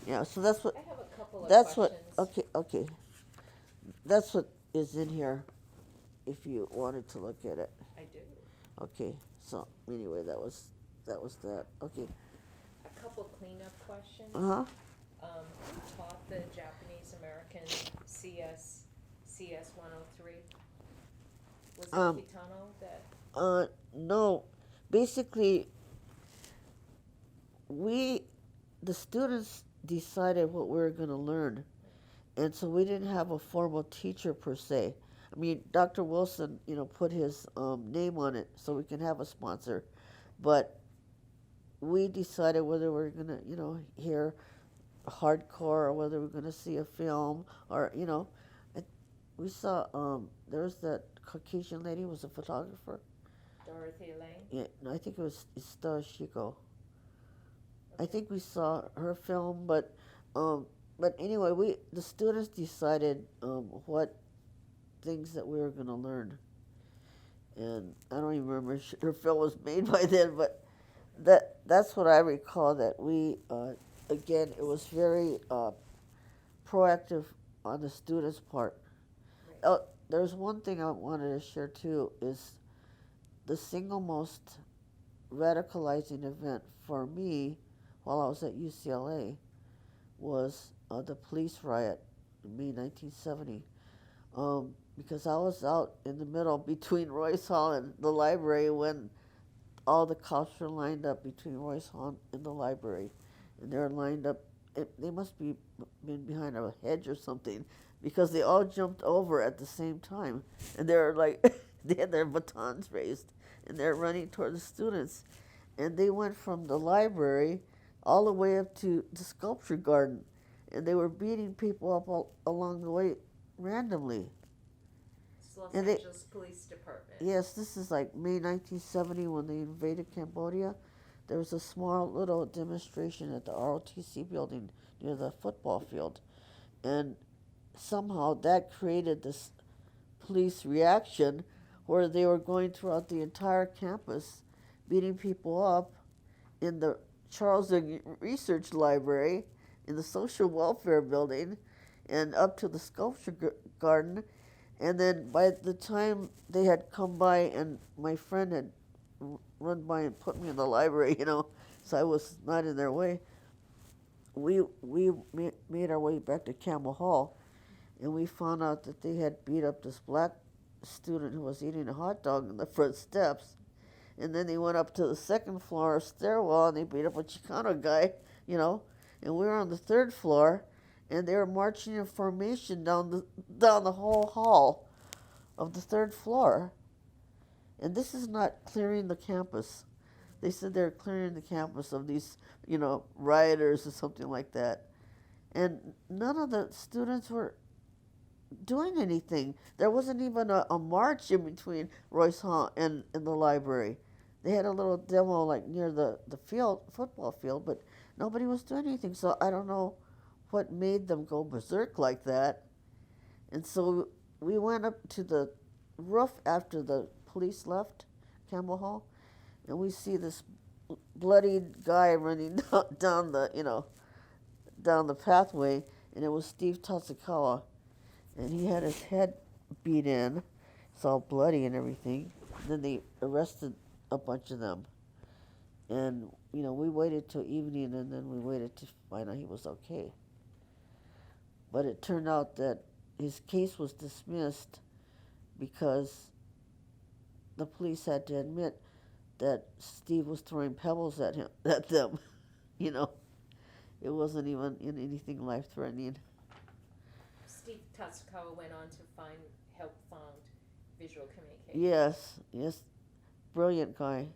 S1: yeah. So that's what.
S2: I have a couple of
S1: That's
S2: questions.
S1: what. Okay. That's what is in here. If you wanted to look at it.
S2: I do.
S1: Okay. So anyway, that was that. Okay.
S2: A couple cleanup questions.
S1: Uh huh.
S2: Who taught the Japanese American CS 103? Was it Kitano that?
S1: No. Basically, the students decided what we were going to learn, and so we didn't have a formal teacher per se. I mean, Dr. Wilson, put his name on it so we can have a sponsor, but we decided whether we're going to, hear hardcore or whether we're going to see a film or, we saw, there was that Caucasian lady who was a photographer.
S2: Dorothy Ling?
S1: Yeah, no, I think it was Ista Shiko. I think we saw her film, but anyway, the students decided what things that we were going to learn, and I don't even remember if her film was made by then, but that's what I recall. That we again, it was very proactive on the students' part.
S2: Right.
S1: There's one thing I wanted to share too is the single most radicalizing event for me while I was at UCLA was the police riot in May 1970. Because I was out in the middle between Royce Hall and the library when all the cops were lined up between Royce Hall and the library. And they were lined up, they must be been behind a hedge or something, because they all jumped over at the same time. And they were like, they had their batons raised, and they're running toward the students. And they went from the library all the way up to the sculpture garden. And they were beating people up all along the way randomly.
S2: It's Los
S1: And
S2: Angeles Police Department.
S1: Yes, this is like May 1970 when they invaded Cambodia. There was a small little demonstration at the ROTC building near the football field. And somehow that created this police reaction where they were going throughout the entire campus, beating people up in the Charles Ling Research Library, in the Social Welfare Building, and up to the Sculpture Garden. And then by the time they had come by and my friend had run by and put me in the library, so I was not in their way, we made our way back to Campbell Hall, and we found out that they had beat up this black student who was eating a hot dog on the front steps. And then they went up to the second floor stairwell and they beat up a Chicano guy, and we were on the third floor, and they were marching in formation down the whole hall of the third floor. And this is not clearing the campus. They said they were clearing the campus of these, rioters or something like that. And none of the students were doing anything. There wasn't even a march in between Royce Hall and the library. They had a little demo like near the football field, but nobody was doing anything. So I don't know what made them go berserk like that. And so we went up to the roof after the police left Campbell Hall, and we see this bloodied guy running down the pathway, and it was Steve Tatsukawa, and he had his head beat in. It's all bloody and everything. Then they arrested a bunch of them, and we waited till evening, and then we waited to find out he was okay. But it turned out that his case was dismissed because the police had to admit that Steve was throwing pebbles at them. It wasn't even in anything life-threatening.
S2: Steve Tatsukawa went on to help found visual communication.
S1: Yes, brilliant guy.